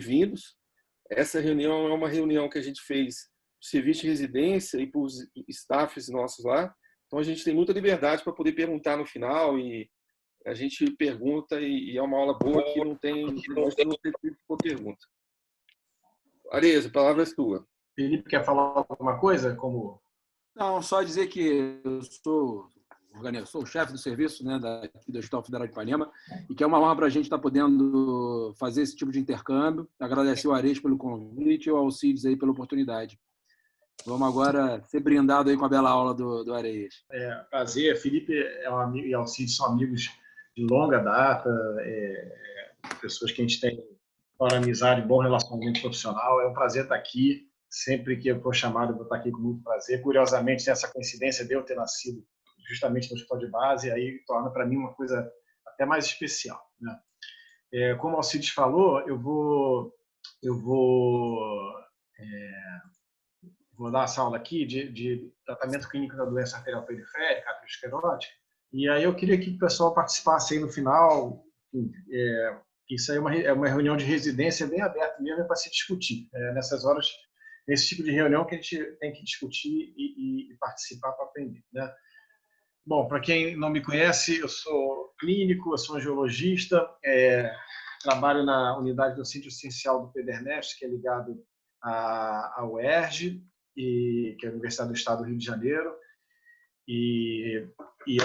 bem-vindos. Essa reunião é uma reunião que a gente fez para o serviço de residência e para os staffs nossos lá. Então, a gente tem muita liberdade para poder perguntar no final e a gente pergunta e é uma aula boa que não tem tempo por pergunta. Arezzo, a palavra é sua. Felipe, quer falar alguma coisa? Não, só dizer que eu sou o chefe do serviço, né, daqui do Hospital Federal de Ipanema, e que é uma honra para a gente estar podendo fazer esse tipo de intercâmbio. Agradecer o Arezzo pelo convite e o Alcides aí pela oportunidade. Vamos agora ser brindado aí com a bela aula do Arezzo. Prazer. Felipe e Alcides são amigos de longa data, pessoas que a gente tem uma amizade, bom relacionamento profissional. É um prazer estar aqui. Sempre que eu for chamado, eu vou estar aqui com muito prazer. Curiosamente, essa coincidência de eu ter nascido justamente no hospital de base, aí torna para mim uma coisa até mais especial, né? Como o Alcides falou, eu vou dar essa aula aqui de tratamento clínico da doença arterial periférica, aterosclerótica, e aí eu queria que o pessoal participasse aí no final. Isso aí é uma reunião de residência bem aberta mesmo, para se discutir. Nessas horas, nesse tipo de reunião que a gente tem que discutir e participar para aprender, né? Bom, para quem não me conhece, eu sou clínico, eu sou angiologista, trabalho na unidade docente essencial do PEDERNEST, que é ligado à UERJ, que é a Universidade do Estado do Rio de Janeiro, e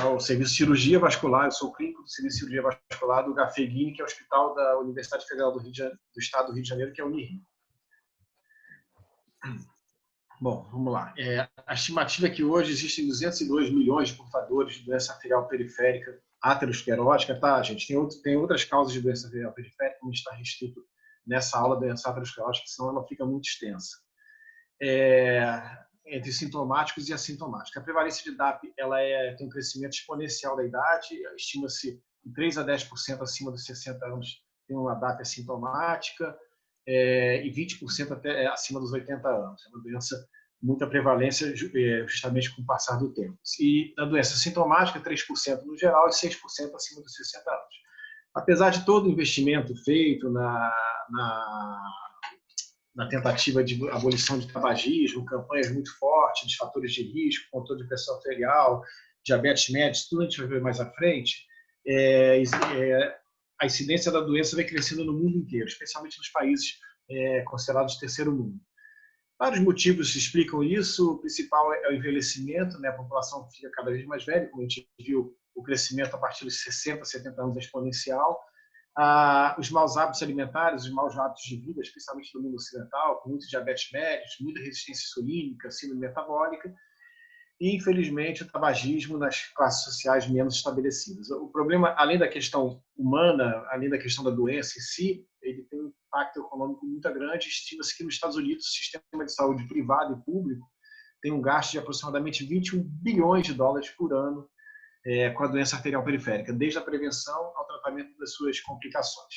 ao Serviço de Cirurgia Vascular. Eu sou clínico do Serviço de Cirurgia Vascular do Gafeguini, que é o Hospital da Universidade Federal do Estado do Rio de Janeiro, que é o UniRio. Bom, vamos lá. A estimativa é que hoje existem 202 milhões de portadores de doença arterial periférica aterosclerótica, tá, gente? Tem outras causas de doença arterial periférica, como está restrito nessa aula da doença aterosclerótica, senão ela fica muito extensa. Entre sintomáticos e assintomáticos. A prevalência de DAP tem um crescimento exponencial da idade, estima-se que 3 a 10% acima dos 60 anos tem uma DAP assintomática, e 20% até acima dos 80 anos. É uma doença muita prevalência justamente com o passar do tempo. E a doença sintomática, 3% no geral e 6% acima dos 60 anos. Apesar de todo o investimento feito na tentativa de abolição de tabagismo, campanhas muito fortes de fatores de risco, controle de pressão arterial, diabetes mellitus, tudo a gente vai ver mais à frente, a incidência da doença vai crescendo no mundo inteiro, especialmente nos países considerados terceiro mundo. Vários motivos explicam isso. O principal é o envelhecimento, né? A população fica cada vez mais velha, como a gente viu, o crescimento a partir dos 60, 70 anos é exponencial. Os maus hábitos alimentares, os maus hábitos de vida, especialmente no mundo ocidental, com muito diabetes mellitus, muita resistência insulínica, síndrome metabólica, e, infelizmente, o tabagismo nas classes sociais menos estabelecidas. O problema, além da questão humana, além da questão da doença em si, ele tem um impacto econômico muito grande. Estima-se que nos Estados Unidos o sistema de saúde privado e público tem um gasto de aproximadamente 21 bilhões de dólares por ano com a doença arterial periférica, desde a prevenção ao tratamento das suas complicações.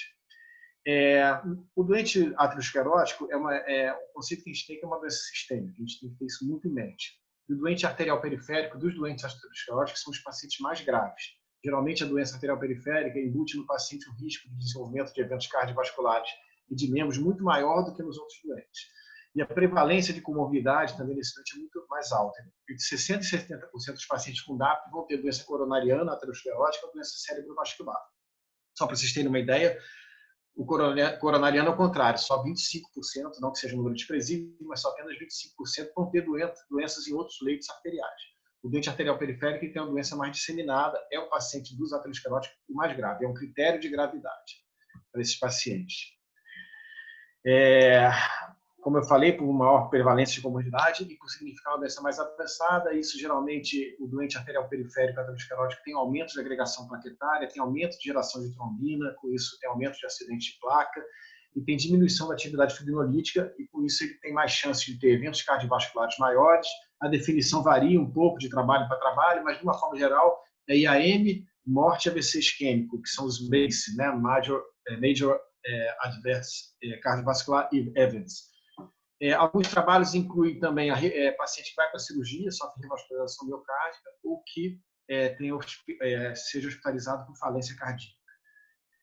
O doente aterosclerótico o conceito que a gente tem que é uma doença sistêmica, a gente tem que ter isso muito em mente. O doente arterial periférico, dos doentes ateroscleróticos, são os pacientes mais graves. Geralmente, a doença arterial periférica embute no paciente um risco de desenvolvimento de eventos cardiovasculares e de membros muito maior do que nos outros doentes. E a prevalência de comorbidade também nesse doente é muito mais alta. Entre 60% e 70% dos pacientes com DAP vão ter doença coronariana aterosclerótica ou doença cerebrovascular. Só para vocês terem uma ideia, o coronariano é o contrário, só 25%, não que seja um número desprezível, mas só apenas 25% vão ter doenças em outros leitos arteriais. O doente arterial periférico tem uma doença mais disseminada, é o paciente dos ateroscleróticos o mais grave, é um critério de gravidade para esses pacientes. Como eu falei, por maior prevalência de comorbidade e por significar uma doença mais avançada, isso geralmente, o doente arterial periférico aterosclerótico tem aumento de agregação plaquetária, tem aumento de geração de trombina, com isso tem aumento de acidente de placa, e tem diminuição da atividade fibrinolítica, e com isso ele tem mais chance de ter eventos cardiovasculares maiores. A definição varia um pouco de trabalho para trabalho, mas de uma forma geral é IAM, morte e AVC isquêmico, que são os MACE, né? Major Adverse Cardiovascular Events. Alguns trabalhos incluem também paciente que vai para a cirurgia, sofre revascularização miocárdica, ou que seja hospitalizado com falência cardíaca.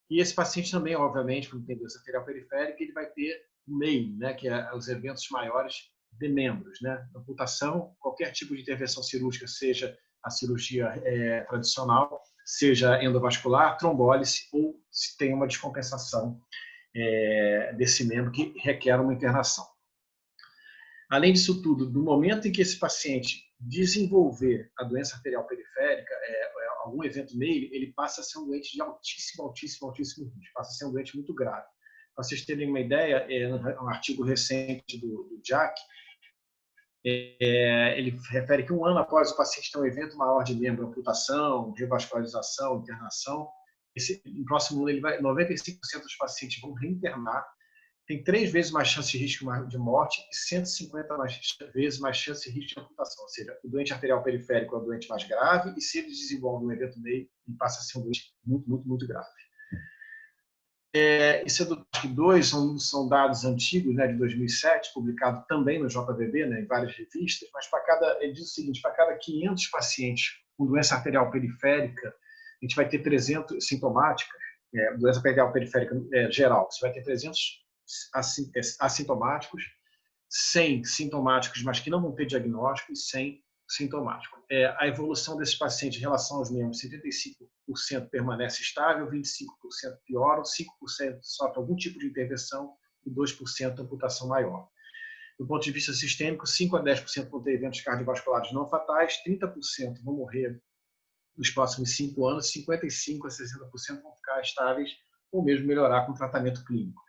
E esse paciente também, obviamente, quando tem doença arterial periférica, ele vai ter o MEI, né, que é os eventos maiores de membros, né? Amputação, qualquer tipo de intervenção cirúrgica, seja a cirurgia tradicional, seja endovascular, trombólise ou se tem uma descompensação desse membro que requer uma internação. Além disso tudo, do momento em que esse paciente desenvolver a doença arterial periférica, algum evento nele, ele passa a ser um doente de altíssimo risco, passa a ser um doente muito grave. Para vocês terem uma ideia, um artigo recente do Jack, ele refere que 1 ano após o paciente ter um evento maior de membro, amputação, revascularização, internação, no próximo ano 95% dos pacientes vão reinternar, tem 3 vezes mais chance de risco de morte e 150 vezes mais chance de risco de amputação. Ou seja, o doente arterial periférico é o doente mais grave e se ele desenvolve um evento MEI, ele passa a ser um doente muito grave. Isso é do TASC 2, são dados antigos, né, de 2007, publicado também no JVB, né, em várias revistas, mas ele diz o seguinte, para cada 500 pacientes com doença arterial periférica, a gente vai ter 300 sintomáticas, doença arterial periférica geral, você vai ter 300 assintomáticos, 100 sintomáticos, mas que não vão ter diagnóstico, e 100 sintomáticos. A evolução desses pacientes em relação aos membros, 75% permanece estável, 25% pioram, 5% sofre algum tipo de intervenção e 2% amputação maior. Do ponto de vista sistêmico, 5 a 10% vão ter eventos cardiovasculares não fatais, 30% vão morrer nos próximos 5 anos, 55% a 60% vão ficar estáveis ou mesmo melhorar com tratamento clínico.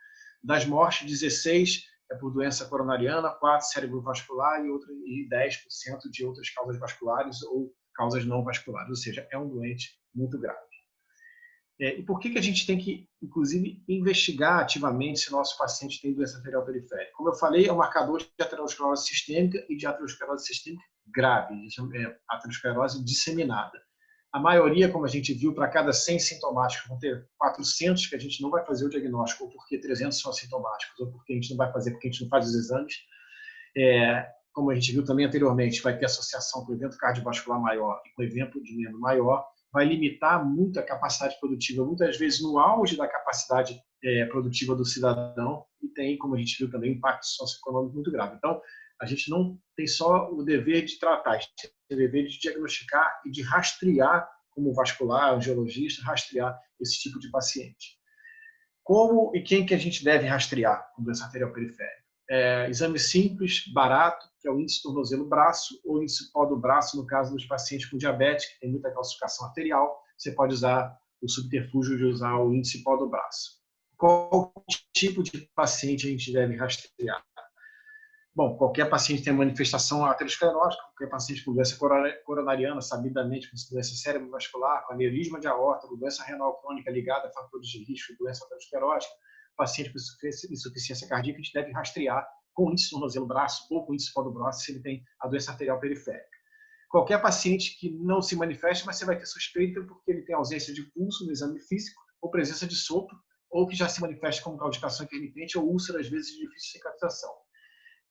Das mortes, 16% é por doença coronariana, 4% cerebrovascular e 10% de outras causas vasculares ou causas não vasculares, ou seja, é um doente muito grave. E por que a gente tem que, inclusive, investigar ativamente se nosso paciente tem doença arterial periférica? Como eu falei, é um marcador de aterosclerose sistêmica e de aterosclerose sistêmica grave, aterosclerose disseminada. A maioria, como a gente viu, para cada 100 sintomáticos, vão ter 400 que a gente não vai fazer o diagnóstico, ou porque 300 são assintomáticos, ou porque a gente não vai fazer, porque a gente não faz os exames. Como a gente viu também anteriormente, vai ter associação com o evento cardiovascular maior e com o evento de membro maior, vai limitar muito a capacidade produtiva, muitas vezes no auge da capacidade produtiva do cidadão, e tem, como a gente viu também, impacto socioeconômico muito grave. Então, a gente não tem só o dever de tratar, a gente tem o dever de diagnosticar e de rastrear, como vascular, angiologista, rastrear esse tipo de paciente. Como e quem que a gente deve rastrear com doença arterial periférica? Exame simples, barato, que é o índice tornozelo-braço, ou índice pó do braço, no caso dos pacientes com diabetes, que tem muita calcificação arterial, você pode usar o subterfúgio de usar o índice pó do braço. Qual tipo de paciente a gente deve rastrear? Bom, qualquer paciente tem manifestação aterosclerótica, qualquer paciente com doença coronariana, sabidamente com doença cerebrovascular, com aneurisma de aorta, com doença renal crônica ligada a fatores de risco de doença aterosclerótica, paciente com insuficiência cardíaca, a gente deve rastrear com índice tornozelo-braço ou com índice pó do braço se ele tem a doença arterial periférica. Qualquer paciente que não se manifeste, mas você vai ter suspeita porque ele tem ausência de pulso no exame físico ou presença de sopro, ou que já se manifesta como claudicação intermitente ou úlcera, às vezes, de difícil cicatrização.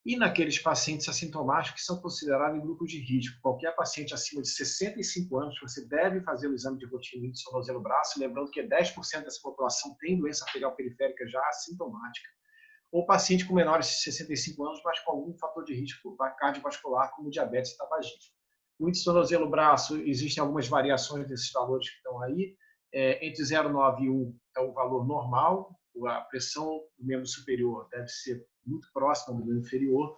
E naqueles pacientes assintomáticos que são considerados em grupo de risco, qualquer paciente acima de 65 anos, você deve fazer o exame de rotina de tornozelo-braço, lembrando que 10% dessa população tem doença arterial periférica já assintomática, ou paciente com menores de 65 anos, mas com algum fator de risco cardiovascular, como diabetes e tabagismo. O índice tornozelo-braço, existem algumas variações desses valores que estão aí, entre 0,9 e 1 é o valor normal, a pressão do membro superior deve ser muito próxima do membro inferior,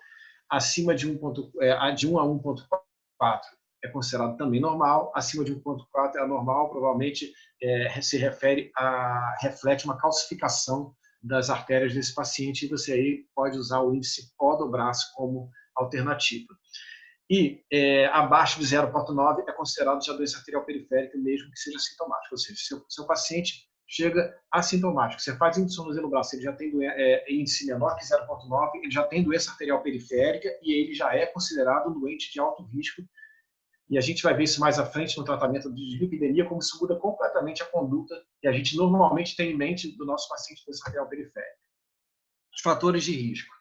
acima de 1 a 1,4 é considerado também normal, acima de 1,4 é anormal, provavelmente se reflete uma calcificação das artérias desse paciente, e você aí pode usar o índice pó do braço como alternativa. E abaixo de 0,9 é considerado já doença arterial periférica, mesmo que seja sintomática, ou seja, seu paciente chega assintomático, você faz índice tornozelo-braço, ele já tem índice menor que 0,9, ele já tem doença arterial periférica e ele já é considerado um doente de alto risco. E a gente vai ver isso mais à frente no tratamento de dislipidemia, como isso muda completamente a conduta que a gente normalmente tem em mente do nosso paciente de doença arterial periférica. Os fatores de risco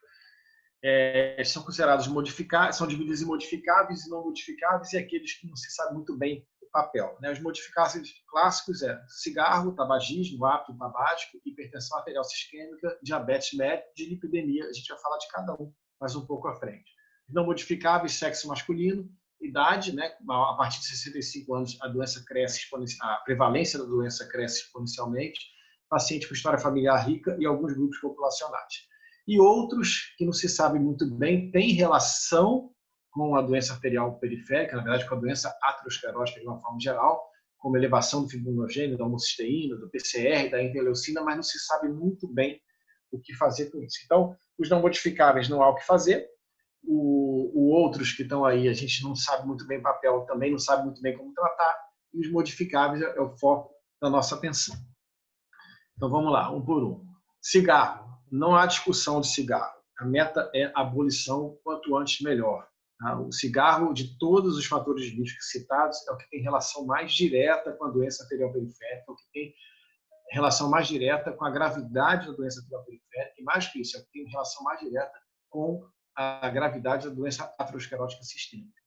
são considerados modificáveis, são divididos em modificáveis e não modificáveis, e aqueles que não se sabe muito bem papel, né? Os modificáveis clássicos cigarro, tabagismo, hábito tabágico, hipertensão arterial sistêmica, diabetes médio, dislipidemia. A gente vai falar de cada um mais um pouco à frente. Os não modificáveis, sexo masculino, idade, né? A partir de 65 anos a doença cresce, a prevalência da doença cresce exponencialmente, paciente com história familiar rica e alguns grupos populacionais. E outros que não se sabe muito bem têm relação com a doença arterial periférica, na verdade com a doença aterosclerótica de uma forma geral, como elevação do fibrinogênio, da homocisteína, do PCR, da interleucina, mas não se sabe muito bem o que fazer com isso. Então, os não modificáveis não há o que fazer, outros que estão aí a gente não sabe muito bem o papel, também não sabe muito bem como tratar, e os modificáveis é o foco da nossa atenção. Então, vamos lá, um por um. Cigarro. Não há discussão de cigarro. A meta é a abolição quanto antes melhor. O cigarro, de todos os fatores de risco citados, é o que tem relação mais direta com a doença arterial periférica, é o que tem relação mais direta com a gravidade da doença arterial periférica, e mais que isso, é o que tem relação mais direta com a gravidade da doença aterosclerótica sistêmica.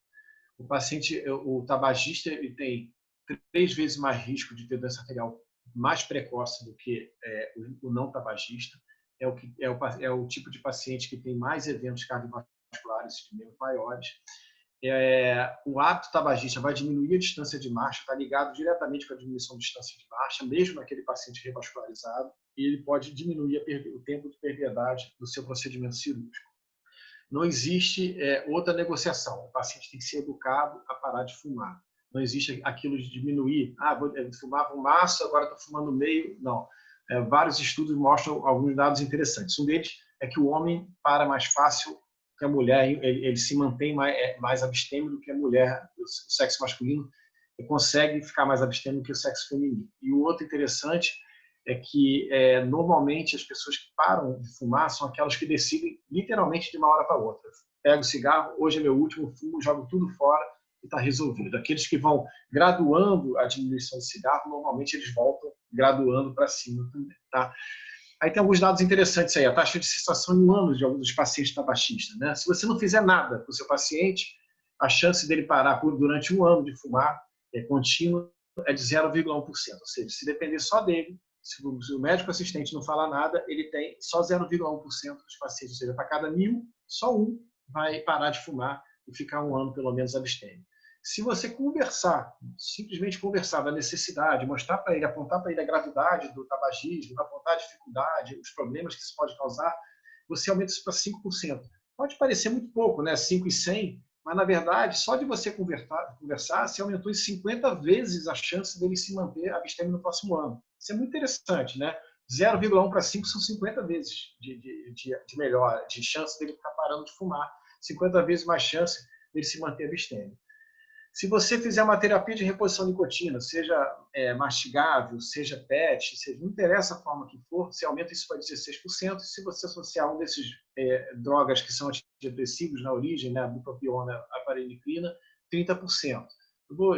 O paciente, o tabagista, ele tem 3 vezes mais risco de ter doença arterial mais precoce do que o não tabagista. É o tipo de paciente que tem mais eventos cardiovasculares sistêmicos maiores. O hábito tabagista vai diminuir a distância de marcha, está ligado diretamente com a diminuição de distância de marcha, mesmo naquele paciente revascularizado, e ele pode diminuir o tempo de perviedade do seu procedimento cirúrgico. Não existe outra negociação. O paciente tem que ser educado a parar de fumar. Não existe aquilo de diminuir. Fumava um maço, agora estou fumando meio. Não. Vários estudos mostram alguns dados interessantes. Um deles é que o homem para mais fácil que a mulher, ele se mantém mais abstêmio do que a mulher, o sexo masculino, e consegue ficar mais abstêmio do que o sexo feminino. E o outro interessante é que normalmente as pessoas que param de fumar são aquelas que decidem literalmente de uma hora para outra. Pego o cigarro, hoje é meu último, fumo, jogo tudo fora e está resolvido. Aqueles que vão graduando a diminuição do cigarro, normalmente eles voltam graduando para cima também. Tá? Aí tem alguns dados interessantes aí. A taxa de cessação em 1 ano de alguns dos pacientes tabagistas, né? Se você não fizer nada com o seu paciente, a chance dele parar durante 1 ano de fumar contínuo é de 0,1%. Ou seja, se depender só dele, se o médico assistente não falar nada, ele tem só 0,1% dos pacientes. Ou seja, para cada 1.000, só 1 vai parar de fumar e ficar 1 ano pelo menos abstêmio. Se você conversar, simplesmente conversar da necessidade, mostrar para ele, apontar para ele a gravidade do tabagismo, apontar a dificuldade, os problemas que isso pode causar, você aumenta isso para 5%. Pode parecer muito pouco, né? 5 e 100, mas na verdade, só de você conversar, você aumentou em 50 vezes a chance dele se manter abstêmio no próximo ano. Isso é muito interessante, né? 0,1 para 5 são 50 vezes de melhora, de chance dele ficar parando de fumar. 50 vezes mais chance dele se manter abstêmio. Se você fizer uma terapia de reposição de nicotina, seja mastigável, seja PET, não interessa a forma que for, você aumenta isso para 16%. E se você associar um desses drogas que são antidepressivos na origem, né, a bupropiona, a vareniclina, 30%.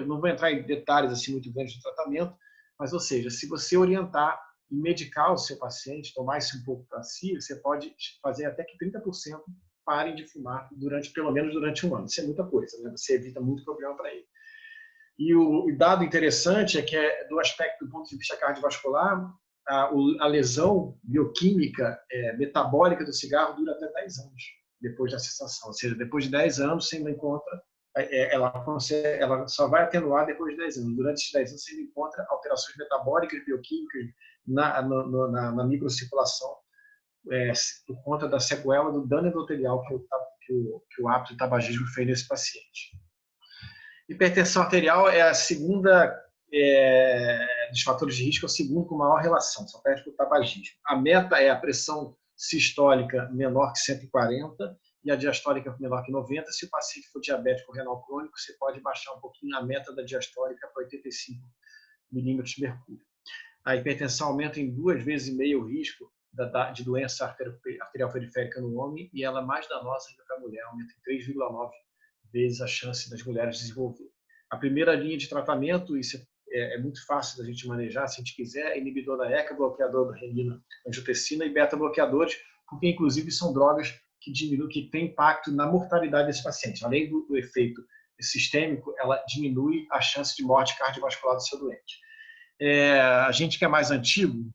Não vou entrar em detalhes assim muito grandes do tratamento, mas, ou seja, se você orientar e medicar o seu paciente, tomar isso um pouco para si, você pode fazer até que 30% parem de fumar pelo menos durante 1 ano. Isso é muita coisa, né? Você evita muito problema para ele. E o dado interessante é que, do aspecto do ponto de vista cardiovascular, a lesão bioquímica metabólica do cigarro dura até 10 anos depois da cessação. Ou seja, depois de 10 anos, você ainda encontra, ela só vai atenuar depois de 10 anos. Durante esses 10 anos, você ainda encontra alterações metabólicas, bioquímicas na microcirculação, por conta da sequela do dano endotelial que o hábito de tabagismo fez nesse paciente. Hipertensão arterial é a segunda dos fatores de risco, é o segundo com maior relação, só perde para o tabagismo. A meta é a pressão sistólica menor que 140 e a diastólica menor que 90. Se o paciente for diabético renal crônico, você pode baixar um pouquinho a meta da diastólica para 85 milímetros de mercúrio. A hipertensão aumenta em 2,5 vezes o risco de doença arterial periférica no homem, e ela é mais danosa ainda para a mulher, aumenta em 3,9 vezes a chance das mulheres desenvolver. A primeira linha de tratamento, isso é muito fácil da gente manejar, se a gente quiser, é inibidor da ECA, bloqueador da renina, angiotensina e beta-bloqueadores, porque inclusive são drogas que têm impacto na mortalidade desse paciente. Além do efeito sistêmico, ela diminui a chance de morte cardiovascular do seu doente. A gente que é mais antigo,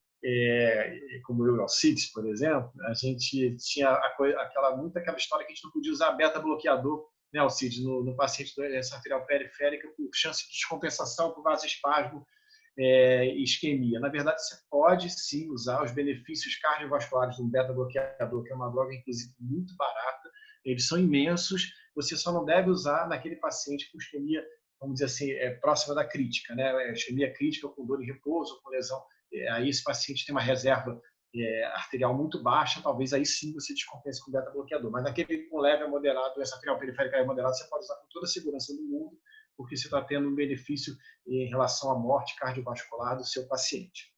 como eu e o Alcides, por exemplo, a gente tinha aquela história que a gente não podia usar beta-bloqueador, né, Alcides, no paciente de doença arterial periférica por chance de descompensação, por vasoespasmo e isquemia. Na verdade, você pode sim usar os benefícios cardiovasculares de um beta-bloqueador, que é uma droga, inclusive, muito barata. Eles são imensos. Você só não deve usar naquele paciente com isquemia, vamos dizer assim, próxima da crítica, né? Isquemia crítica com dor em repouso, com lesão. Aí esse paciente tem uma reserva arterial muito baixa, talvez aí sim você descompense com beta-bloqueador. Mas naquele com leve a moderado, doença arterial periférica leve a moderado, você pode usar com toda a segurança do mundo, porque você está tendo um benefício em relação à morte cardiovascular do seu paciente.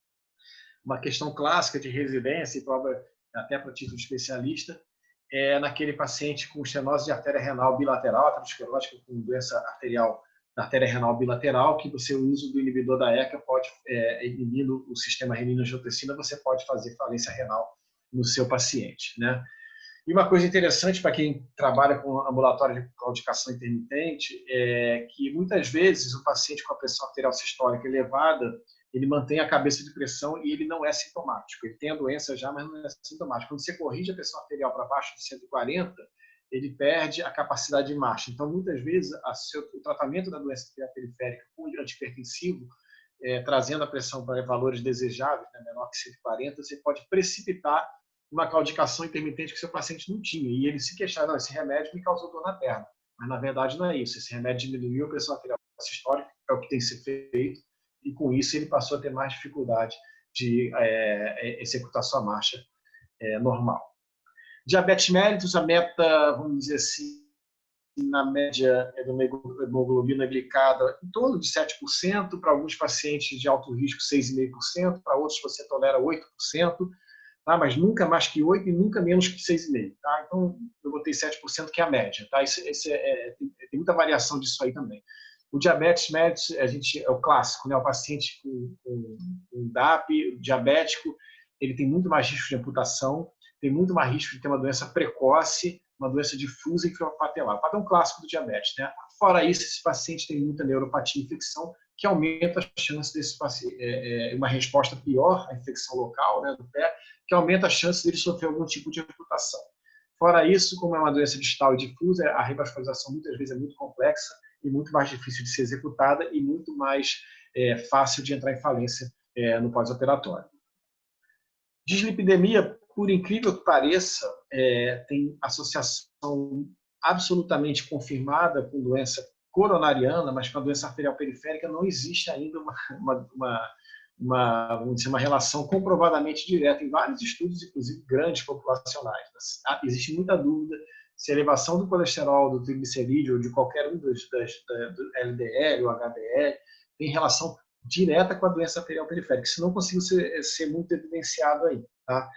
Uma questão clássica de residência, e prova até para título de especialista, é naquele paciente com estenose de artéria renal bilateral, aterosclerótica com doença arterial da artéria renal bilateral, que você usa do inibidor da ECA, pode, inibindo o sistema renina-angiotensina, você pode fazer falência renal no seu paciente, né? E uma coisa interessante para quem trabalha com ambulatório de claudicação intermitente é que muitas vezes o paciente com a pressão arterial sistólica elevada, ele mantém a cabeça de pressão e ele não é sintomático. Ele tem a doença já, mas não é sintomático. Quando você corrige a pressão arterial para baixo de 140, ele perde a capacidade de marcha. Então, muitas vezes, o tratamento da doença arterial periférica com antihipertensivo, trazendo a pressão para valores desejáveis, né, menor que 140, você pode precipitar uma claudicação intermitente que seu paciente não tinha. E ele se queixava, não, esse remédio me causou dor na perna. Mas, na verdade, não é isso. Esse remédio diminuiu a pressão arterial sistólica, é o que tem que ser feito, e com isso ele passou a ter mais dificuldade de executar sua marcha normal. Diabetes mellitus, a meta, vamos dizer assim, na média da hemoglobina glicada em torno de 7%, para alguns pacientes de alto risco 6,5%, para outros você tolera 8%, tá? Mas nunca mais que 8% e nunca menos que 6,5%. Tá? Então, eu botei 7%, que é a média. Tá? Tem muita variação disso aí também. O diabetes mellitus é o clássico, né? O paciente com DAP, diabético, ele tem muito mais risco de amputação, tem muito mais risco de ter uma doença precoce, uma doença difusa e fibropatelar. Padrão clássico do diabetes, né? Fora isso, esse paciente tem muita neuropatia e infecção, que aumenta a chance desse paciente, uma resposta pior à infecção local, né, do pé, que aumenta a chance dele sofrer algum tipo de amputação. Fora isso, como é uma doença distal e difusa, a revascularização muitas vezes é muito complexa e muito mais difícil de ser executada e muito mais fácil de entrar em falência no pós-operatório. Dislipidemia, por incrível que pareça, tem associação absolutamente confirmada com doença coronariana, mas com a doença arterial periférica não existe ainda vamos dizer, uma relação comprovadamente direta em vários estudos, inclusive grandes populacionais. Existe muita dúvida se a elevação do colesterol, do triglicerídeo ou de qualquer um do LDL ou HDL tem relação direta com a doença arterial periférica. Isso não conseguiu ser muito evidenciado aí. Tá?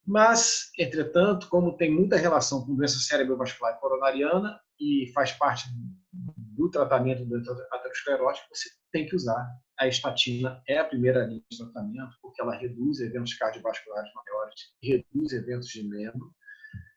Mas, entretanto, como tem muita relação com doença cerebrovascular e coronariana e faz parte do tratamento do aterosclerótico, você tem que usar. A estatina é a primeira linha de tratamento, porque ela reduz eventos cardiovasculares maiores, reduz eventos de membro,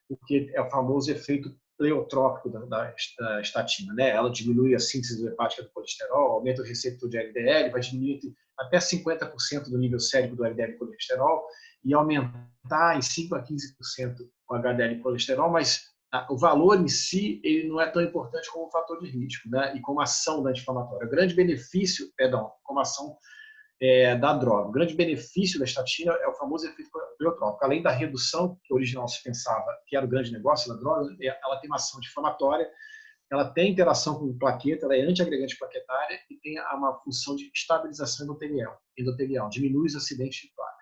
porque é o famoso efeito pleotrópico da estatina, né? Ela diminui a síntese hepática do colesterol, aumenta o receptor de LDL, vai diminuir até 50% do nível sérico do LDL colesterol e aumentar em 5 a 15% o HDL colesterol, mas o valor em si ele não é tão importante como o fator de risco, né? E como ação da anti-inflamatória. O grande benefício, como ação da droga. O grande benefício da estatina é o famoso efeito pleotrópico. Além da redução, que original se pensava que era o grande negócio da droga, ela tem uma ação anti-inflamatória, ela tem interação com plaqueta, ela é antiagregante plaquetária e tem uma função de estabilização endotelial, diminui os acidentes de placa.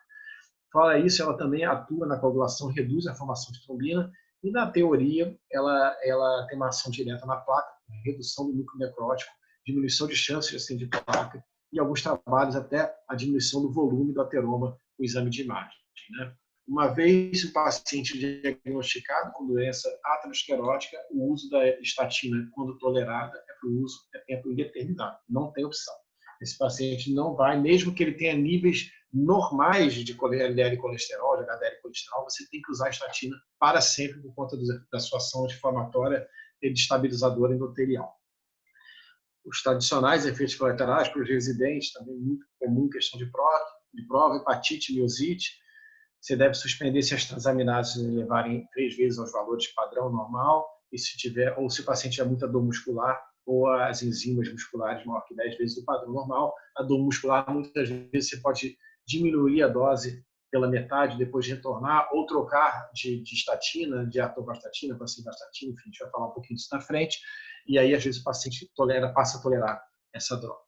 Fora isso, ela também atua na coagulação, reduz a formação de trombina e, na teoria, ela tem uma ação direta na placa, redução do núcleo necrótico, diminuição de chances de acidente de placa e alguns trabalhos até a diminuição do volume do ateroma com o exame de imagem. Né? Uma vez o paciente diagnosticado com doença aterosclerótica, o uso da estatina, quando tolerada, é para o uso tempo indeterminado, não tem opção. Esse paciente não vai, mesmo que ele tenha níveis normais de LDL colesterol, de HDL colesterol, você tem que usar a estatina para sempre por conta da sua ação anti-inflamatória e estabilizadora endotelial. os tradicionais efeitos colaterais para os residentes, também muito comum, questão de prova, hepatite, miosite. Você deve suspender se as transaminases levarem 3 vezes aos valores padrão normal, e se tiver, ou se o paciente tiver muita dor muscular, ou as enzimas musculares maior que 10 vezes o padrão normal. A dor muscular, muitas vezes, você pode diminuir a dose pela metade, depois retornar, ou trocar de estatina, de atorvastatina para simvastatina, enfim, a gente vai falar um pouquinho disso na frente, e aí, às vezes, o paciente passa a tolerar essa droga.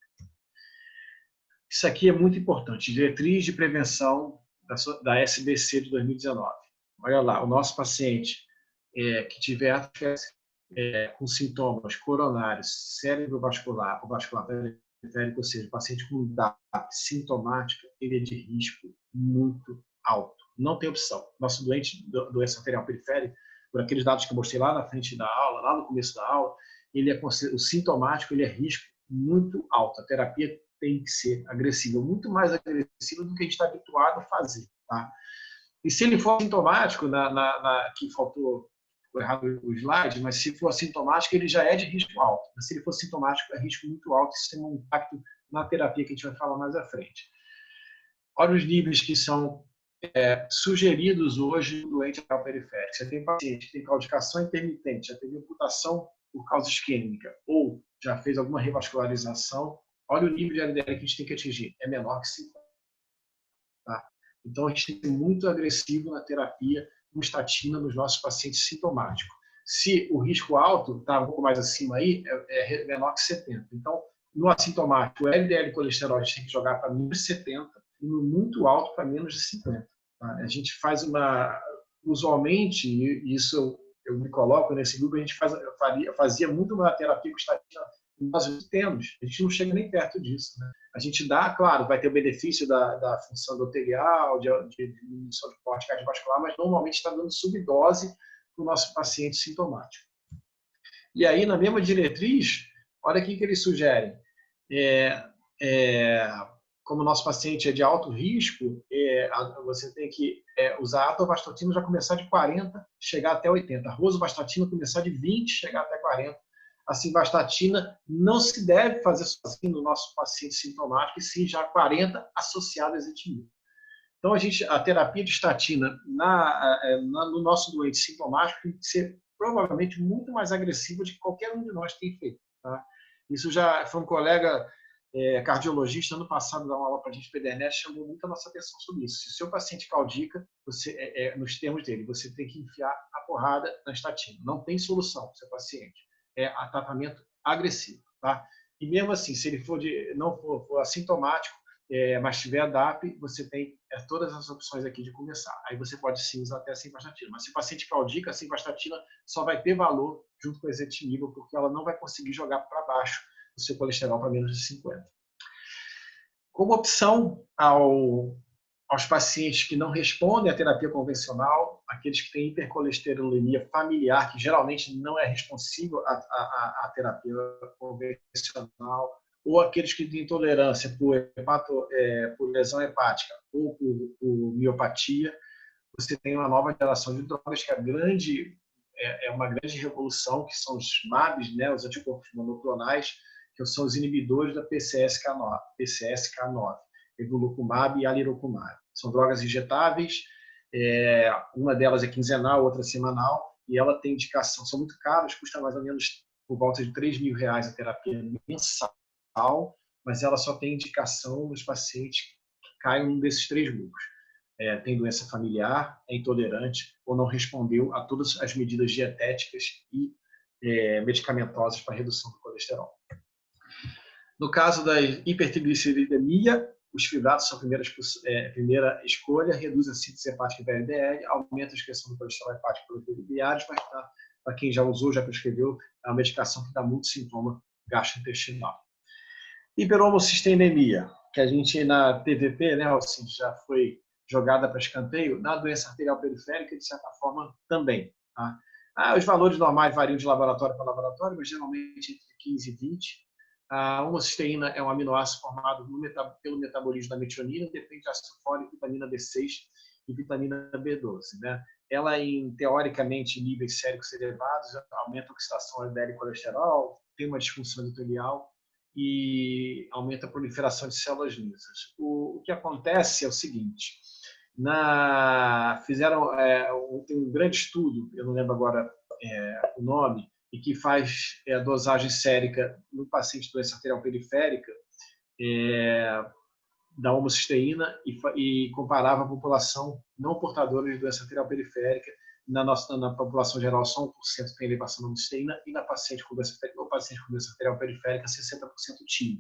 Isso aqui é muito importante, diretriz de prevenção da SBC de 2019. Olha lá, o nosso paciente que tiver com sintomas coronários, cerebrovascular ou vascular periférico, ou seja, paciente com DAP sintomática, ele é de risco muito alto. Não tem opção. Nosso doente doença arterial periférica, por aqueles dados que eu mostrei lá na frente da aula, lá no começo da aula, o sintomático ele é risco muito alto. A terapia tem que ser agressiva, muito mais agressiva do que a gente está habituado a fazer. Tá? E se ele for sintomático, aqui faltou errado o slide, mas se for sintomático, ele já é de risco alto. Mas se ele for sintomático, é risco muito alto, isso tem um impacto na terapia que a gente vai falar mais à frente. Olha os níveis que são sugeridos hoje no doente arterial periférico. Você tem paciente que tem claudicação intermitente, já teve amputação por causa isquêmica, ou já fez alguma revascularização, olha o nível de LDL que a gente tem que atingir, é menor que 50. Tá? Então, a gente tem que ser muito agressivo na terapia com estatina nos nossos pacientes sintomáticos. Se o risco alto está um pouco mais acima aí, é menor que 70. Então, no assintomático, o LDL colesterol a gente tem que jogar para menos de 70 e no muito alto para menos de 50. Tá? A gente faz usualmente, e isso eu me coloco nesse grupo, a gente fazia muito uma terapia com estatina. Nós temos, a gente não chega nem perto disso. Né? A gente dá, claro, vai ter o benefício da função endotelial, de diminuição de porte cardiovascular, mas normalmente está dando subdose para o nosso paciente sintomático. E aí, na mesma diretriz, olha aqui que eles sugerem. Como o nosso paciente é de alto risco, você tem que usar a atorvastatina já começar de 40, chegar até 80. A rosuvastatina começar de 20, chegar até 40. A simvastatina não se deve fazer sozinho no nosso paciente sintomático, e sim já 40 associado a ezetimibe. Então, a terapia de estatina no nosso doente sintomático tem que ser provavelmente muito mais agressiva do que qualquer um de nós tem feito. Tá? Isso já foi um colega cardiologista, ano passado, dá uma aula para a gente, PDNet, chamou muito a nossa atenção sobre isso. Se o seu paciente claudica, nos termos dele, você tem que enfiar a porrada na estatina. Não tem solução para o seu paciente. É tratamento agressivo. Tá? E mesmo assim, se ele não for assintomático, mas tiver DAP, você tem todas as opções aqui de começar. Aí você pode sim usar até a simvastatina. Mas se o paciente claudica, a simvastatina só vai ter valor junto com a ezetimibe, porque ela não vai conseguir jogar para baixo o seu colesterol para menos de 50. Como opção aos pacientes que não respondem à terapia convencional, aqueles que têm hipercolesterolemia familiar, que geralmente não é responsível à terapia convencional, ou aqueles que têm intolerância por lesão hepática ou por miopatia, você tem uma nova geração de drogas que é uma grande revolução, que são os MABs, né, os anticorpos monoclonais, que são os inibidores da PCSK9, evolocumab e alirocumab. São drogas injetáveis, uma delas é quinzenal, outra semanal, e ela tem indicação, são muito caras, custa mais ou menos por volta de R$3.000 a terapia mensal, mas ela só tem indicação nos pacientes que caem num desses 3 grupos. Tem doença familiar, é intolerante ou não respondeu a todas as medidas dietéticas e medicamentosas para redução do colesterol. No caso da hipertrigliceridemia, os fibratos são a primeira escolha, reduz a síntese hepática da LDL, aumenta a excreção do colesterol hepático pelos biliares, mas para quem já usou, já prescreveu, é uma medicação que dá muito sintoma gastrointestinal. Hiperhomocisteínemia, que a gente na TVP, né, assim, já foi jogada para escanteio, na doença arterial periférica, de certa forma, também. Tá? Os valores normais variam de laboratório para laboratório, mas geralmente entre 15 e 20. A homocisteína é um aminoácido formado pelo metabolismo da metionina, depende de ácido fólico, vitamina B6 e vitamina B12. Né? Ela, teoricamente, em níveis séricos elevados, aumenta a oxidação LDL e colesterol, tem uma disfunção endotelial e aumenta a proliferação de células lisas. O que acontece é o seguinte, tem um grande estudo, eu não lembro agora o nome, e que faz a dosagem sérica no paciente de doença arterial periférica da homocisteína e comparava a população não portadora de doença arterial periférica. Na população geral, só 1% tem elevação da homocisteína e no paciente com doença arterial periférica, 60% tinha.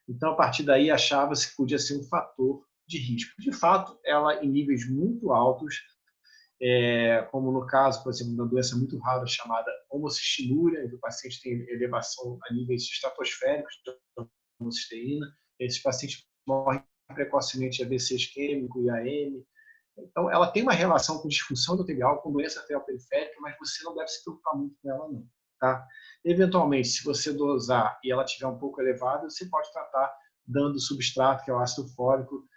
Então, a partir daí, achava-se que podia ser um fator de risco. De fato, ela, em níveis muito altos, como no caso, por exemplo, de uma doença muito rara chamada homocistinuria, em que o paciente tem elevação a níveis estratosféricos de homocisteína, esses pacientes morrem precocemente de AVC isquêmico e AM. Então, ela tem uma relação com disfunção endotelial, com doença arterial periférica, mas você não deve se preocupar muito com ela, não. Tá? Eventualmente, se você dosar e ela estiver um pouco elevada, você pode tratar dando substrato, que é o ácido fólico,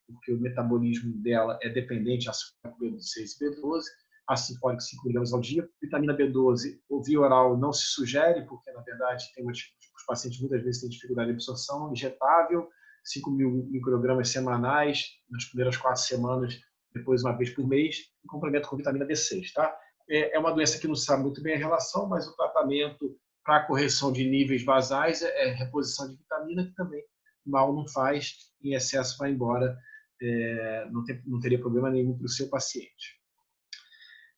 porque o metabolismo dela é dependente de ácido fólico B6 e B12, ácido fólico 5 mg ao dia. Vitamina B12, o via oral não se sugere, porque, na verdade, os pacientes muitas vezes têm dificuldade de absorção, injetável, 5.000 microgramas semanais, nas primeiras 4 semanas, depois uma vez por mês, em complemento com vitamina B6. Tá? É uma doença que não se sabe muito bem a relação, mas o tratamento para a correção de níveis basais é reposição de vitamina, que também mal não faz, em excesso vai embora, não teria problema nenhum para o seu paciente.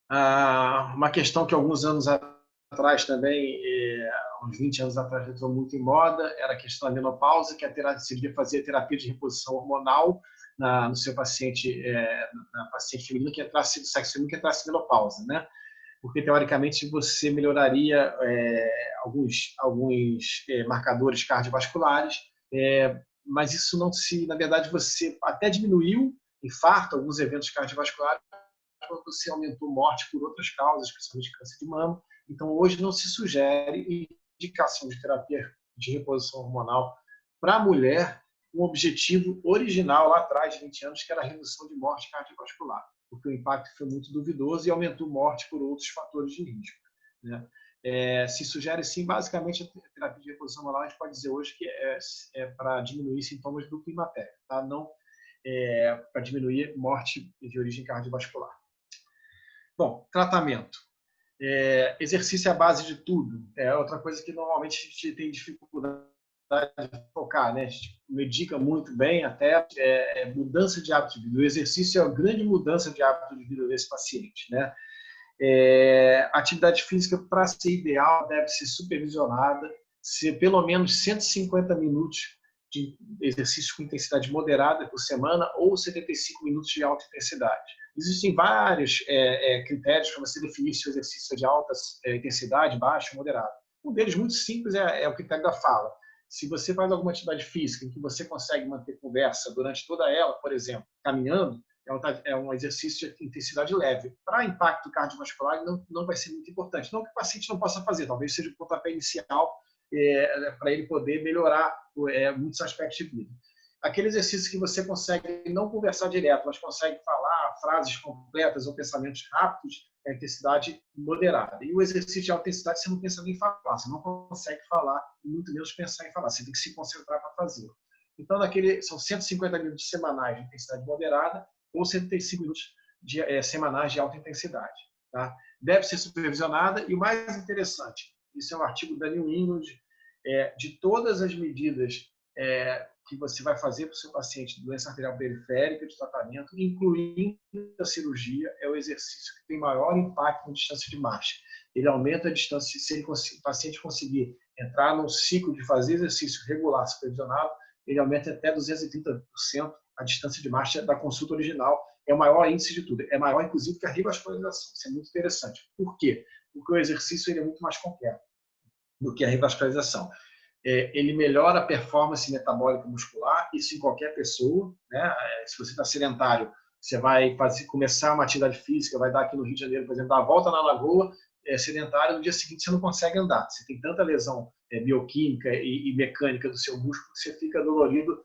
Uma questão que alguns anos atrás também, uns 20 anos atrás, entrou muito em moda, era a questão da menopausa, que se devia fazer terapia de reposição hormonal no seu paciente, na paciente feminina que entrasse, do sexo feminino que entrasse em menopausa, né? Porque, teoricamente, você melhoraria alguns marcadores cardiovasculares, mas isso não na verdade, você até diminuiu infarto, alguns eventos cardiovasculares, você aumentou morte por outras causas, principalmente câncer de mama. Então, hoje não se sugere indicação de terapia de reposição hormonal para a mulher com o objetivo original lá atrás, de 20 anos, que era a redução de morte cardiovascular, porque o impacto foi muito duvidoso e aumentou morte por outros fatores de risco, né? Se sugere, sim, basicamente, a terapia de reposição hormonal, a gente pode dizer hoje que é para diminuir sintomas do climatério, tá? Não para diminuir morte de origem cardiovascular. Bom, tratamento. Exercício é a base de tudo. É outra coisa que normalmente a gente tem dificuldade de focar, né? A gente medica muito bem, até mudança de hábito de vida. O exercício é a grande mudança de hábito de vida desse paciente, né? Atividade física, para ser ideal, deve ser supervisionada, ser pelo menos 150 minutos de exercício com intensidade moderada por semana ou 75 minutos de alta intensidade. Existem vários critérios para você definir se o exercício é de alta intensidade, baixa ou moderada. Um deles, muito simples, é o critério da fala. Se você faz alguma atividade física em que você consegue manter conversa durante toda ela, por exemplo, caminhando, é um exercício de intensidade leve. Para impacto cardiovascular, não vai ser muito importante. Não que o paciente não possa fazer, talvez seja o pontapé inicial para ele poder melhorar muitos aspectos de vida. Aquele exercício que você consegue não conversar direto, mas consegue falar frases completas ou pensamentos rápidos, é a intensidade moderada. E o exercício de alta intensidade, você não pensa nem em falar, você não consegue falar, muito menos pensar em falar, você tem que se concentrar para fazer. Então, são 150 minutos semanais de intensidade moderada ou 75 minutos semanais de alta intensidade. Tá? Deve ser supervisionada e o mais interessante, isso é um artigo da New England, de todas as medidas que você vai fazer para o seu paciente de doença arterial periférica, de tratamento, incluindo a cirurgia, é o exercício que tem maior impacto na distância de marcha. Ele aumenta a distância, se o paciente conseguir entrar num ciclo de fazer exercício regular supervisionado, ele aumenta até 230% a distância de marcha da consulta original. É o maior índice de tudo. É maior, inclusive, que a revascularização. Isso é muito interessante. Por quê? Porque o exercício ele é muito mais completo do que a revascularização. Ele melhora a performance metabólica muscular, isso em qualquer pessoa, né? Se você está sedentário, você vai começar uma atividade física, vai dar aqui no Rio de Janeiro, por exemplo, dar a volta na lagoa, sedentário, no dia seguinte você não consegue andar. Você tem tanta lesão bioquímica e mecânica do seu músculo que você fica dolorido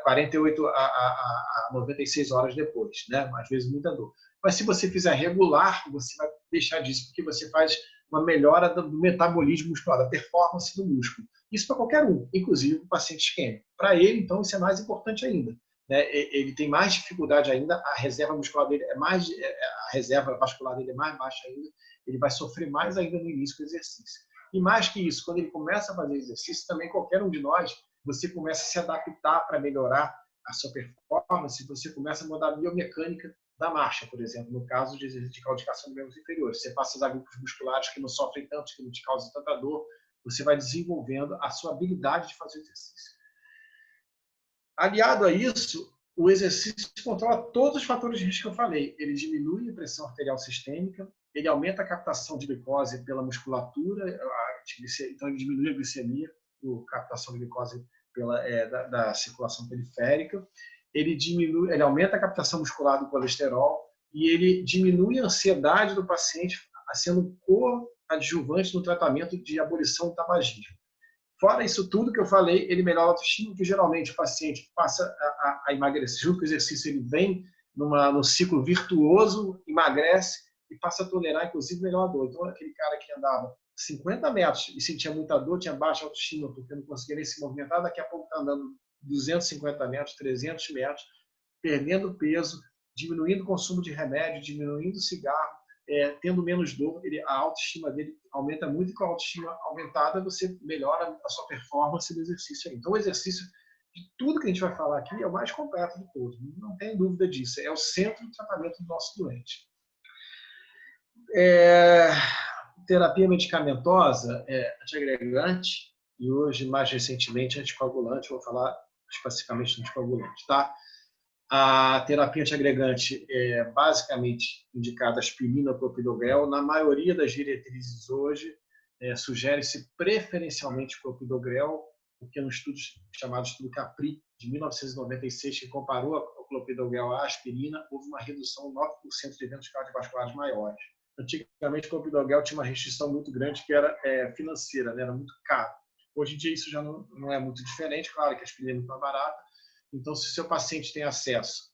48 a 96 horas depois, né? Às vezes muita dor. Mas se você fizer regular, você vai deixar disso, porque você faz uma melhora do metabolismo muscular, da performance do músculo. Isso para qualquer um, inclusive para o paciente isquêmico. Para ele, então, isso é mais importante ainda. Né? Ele tem mais dificuldade ainda, a reserva muscular dele a reserva vascular dele é mais baixa ainda, ele vai sofrer mais ainda no início do exercício. E mais que isso, quando ele começa a fazer exercício, também qualquer um de nós, você começa a se adaptar para melhorar a sua performance, você começa a mudar a biomecânica da marcha, por exemplo, no caso de claudicação de membros inferiores. Você passa a grupos musculares que não sofrem tanto, que não te causam tanta dor, você vai desenvolvendo a sua habilidade de fazer exercício. Aliado a isso, o exercício controla todos os fatores de risco que eu falei. Ele diminui a pressão arterial sistêmica, ele aumenta a captação de glicose pela musculatura, então ele diminui a glicemia, a captação de glicose da circulação periférica, ele aumenta a captação muscular do colesterol e ele diminui a ansiedade do paciente, sendo coadjuvante no tratamento de abolição do tabagismo. Fora isso tudo que eu falei, ele melhora a autoestima, porque geralmente o paciente passa a emagrecer. Junto com o exercício, ele vem num ciclo virtuoso, emagrece e passa a tolerar, inclusive, melhor a dor. Então, aquele cara que andava 50 metros e sentia muita dor, tinha baixa autoestima, porque não conseguia nem se movimentar, daqui a pouco está andando 250 metros, 300 metros, perdendo peso, diminuindo o consumo de remédio, diminuindo o cigarro, tendo menos dor, a autoestima dele aumenta muito, e com a autoestima aumentada você melhora a sua performance do exercício. Então, o exercício, de tudo que a gente vai falar aqui, é o mais completo de todos, não tem dúvida disso, é o centro do tratamento do nosso doente. Terapia medicamentosa, antiagregante, e hoje, mais recentemente, anticoagulante, vou falar especificamente do anticoagulante, tá? A terapia antiagregante é basicamente indicada aspirina ou clopidogrel. Na maioria das diretrizes hoje, sugere-se preferencialmente clopidogrel, porque no estudo chamado Estudo Capri, de 1996, que comparou o clopidogrel à aspirina, houve uma redução de 9% de eventos cardiovasculares maiores. Antigamente, o clopidogrel tinha uma restrição muito grande, que era financeira, né? Era muito caro. Hoje em dia, isso já não é muito diferente. Claro que a aspirina é muito mais barata. Então, se o seu paciente tem acesso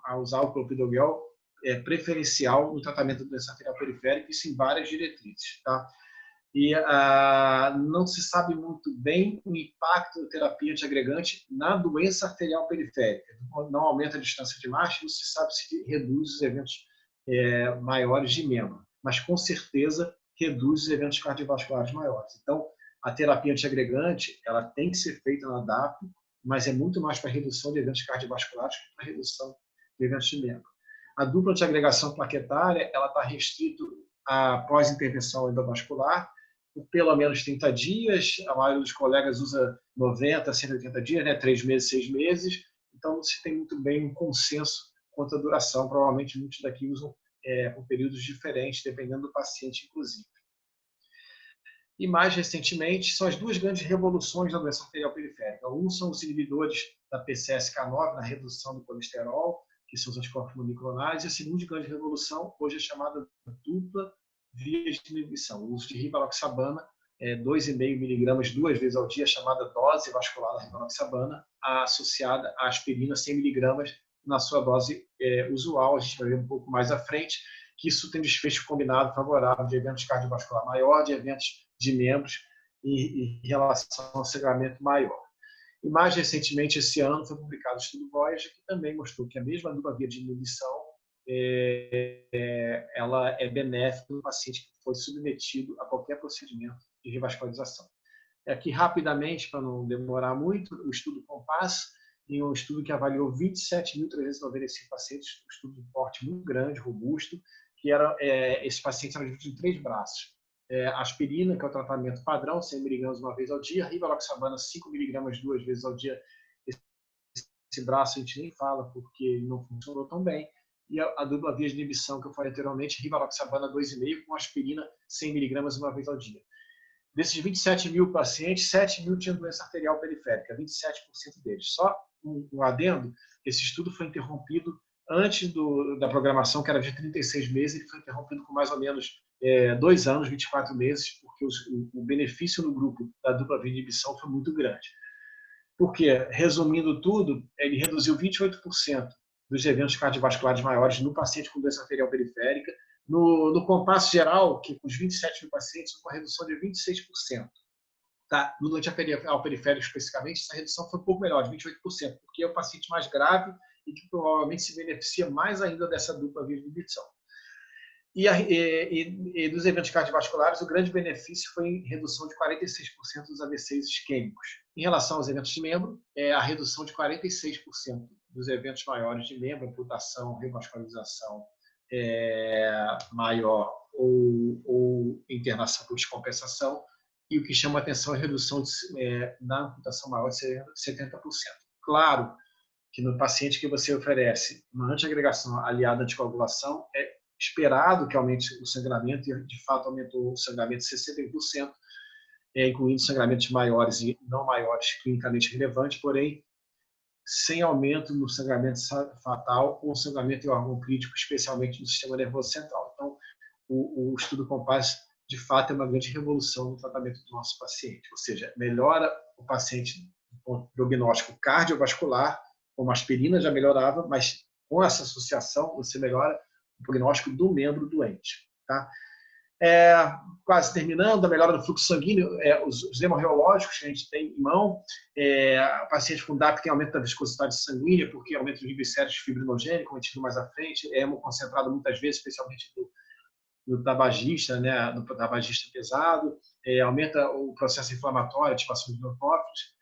a usar o clopidogrel, é preferencial no tratamento da doença arterial periférica, isso em várias diretrizes. Tá? E não se sabe muito bem o impacto da terapia antiagregante na doença arterial periférica. Não aumenta a distância de marcha, não se sabe se reduz os eventos maiores de membro, mas com certeza reduz os eventos cardiovasculares maiores. Então, a terapia antiagregante ela tem que ser feita na DAP, mas é muito mais para redução de eventos cardiovasculares que para redução de eventos de membro. A dupla antiagregação plaquetária ela está restrito após intervenção endovascular por pelo menos 30 dias. A maioria dos colegas usa 90, 180 dias, né? 3 meses, 6 meses. Então, não se tem muito bem um consenso quanto à duração. Provavelmente, muitos daqui usam por períodos diferentes, dependendo do paciente, inclusive. E, mais recentemente, são as duas grandes revoluções da doença arterial periférica. Um são os inibidores da PCSK9 na redução do colesterol, que são os anticorpos monoclonais, e a segunda grande revolução hoje é chamada dupla via de inibição, o uso de rivaroxabana, 2,5 miligramas 2 vezes ao dia, chamada dose vascular da rivaroxabana, associada à aspirina 100 miligramas na sua dose usual. A gente vai ver um pouco mais à frente que isso tem desfecho combinado favorável de eventos cardiovascular maior, de eventos de membros em relação ao sangramento maior. E mais recentemente, esse ano, foi publicado o estudo Voyager, que também mostrou que a mesma dupla via de inibição ela é benéfica no paciente que foi submetido a qualquer procedimento de revascularização. Aqui, rapidamente, para não demorar muito, o estudo Compass, em um estudo que avaliou 27.395 pacientes, um estudo de porte muito grande, robusto, que esses pacientes eram divididos em 3 braços. Aspirina, que é o tratamento padrão, 100 mg uma vez ao dia, rivaroxabana, 5 mg 2 vezes ao dia. Esse braço a gente nem fala porque ele não funcionou tão bem. E a dupla via de inibição que eu falei anteriormente, rivaroxabana 2,5 com aspirina 100 mg uma vez ao dia. Desses 27 mil pacientes, 7 mil tinham doença arterial periférica, 27% deles. Só um adendo, esse estudo foi interrompido antes da programação, que era de 36 meses, ele foi interrompido com mais ou menos 2 anos, 24 meses, porque o benefício no grupo da dupla via de inibição foi muito grande. Porque, resumindo tudo, ele reduziu 28% dos eventos cardiovasculares maiores no paciente com doença arterial periférica, No compasso geral, que com os 27 mil pacientes, uma redução de 26%. Tá? No doente ao periférico, especificamente, essa redução foi um pouco melhor, de 28%, porque é o paciente mais grave e que provavelmente se beneficia mais ainda dessa dupla via de inibição. E dos eventos cardiovasculares, o grande benefício foi em redução de 46% dos AVCs isquêmicos. Em relação aos eventos de membro, a redução de 46% dos eventos maiores de membro, amputação, revascularização maior ou internação por descompensação, e o que chama a atenção é a redução da amputação maior de 70%. Claro que no paciente que você oferece uma antiagregação aliada à anticoagulação, é esperado que aumente o sangramento, e de fato aumentou o sangramento 61%, incluindo sangramentos maiores e não maiores clinicamente relevantes, porém sem aumento no sangramento fatal ou sangramento em órgão crítico, especialmente no sistema nervoso central. Então, o estudo Compass, de fato, é uma grande revolução no tratamento do nosso paciente, ou seja, melhora o paciente com prognóstico cardiovascular, como a aspirina já melhorava, mas com essa associação você melhora o prognóstico do membro doente. Tá? Quase terminando, a melhora do fluxo sanguíneo, os hemorreológicos que a gente tem em mão, paciente com DAP tem aumento da viscosidade sanguínea, porque aumenta o triglicéridos fibrinogênico, como a gente viu mais à frente, é hemoconcentrado muitas vezes, especialmente do tabagista, né, do tabagista pesado, aumenta o processo inflamatório, ativação de neurófilos,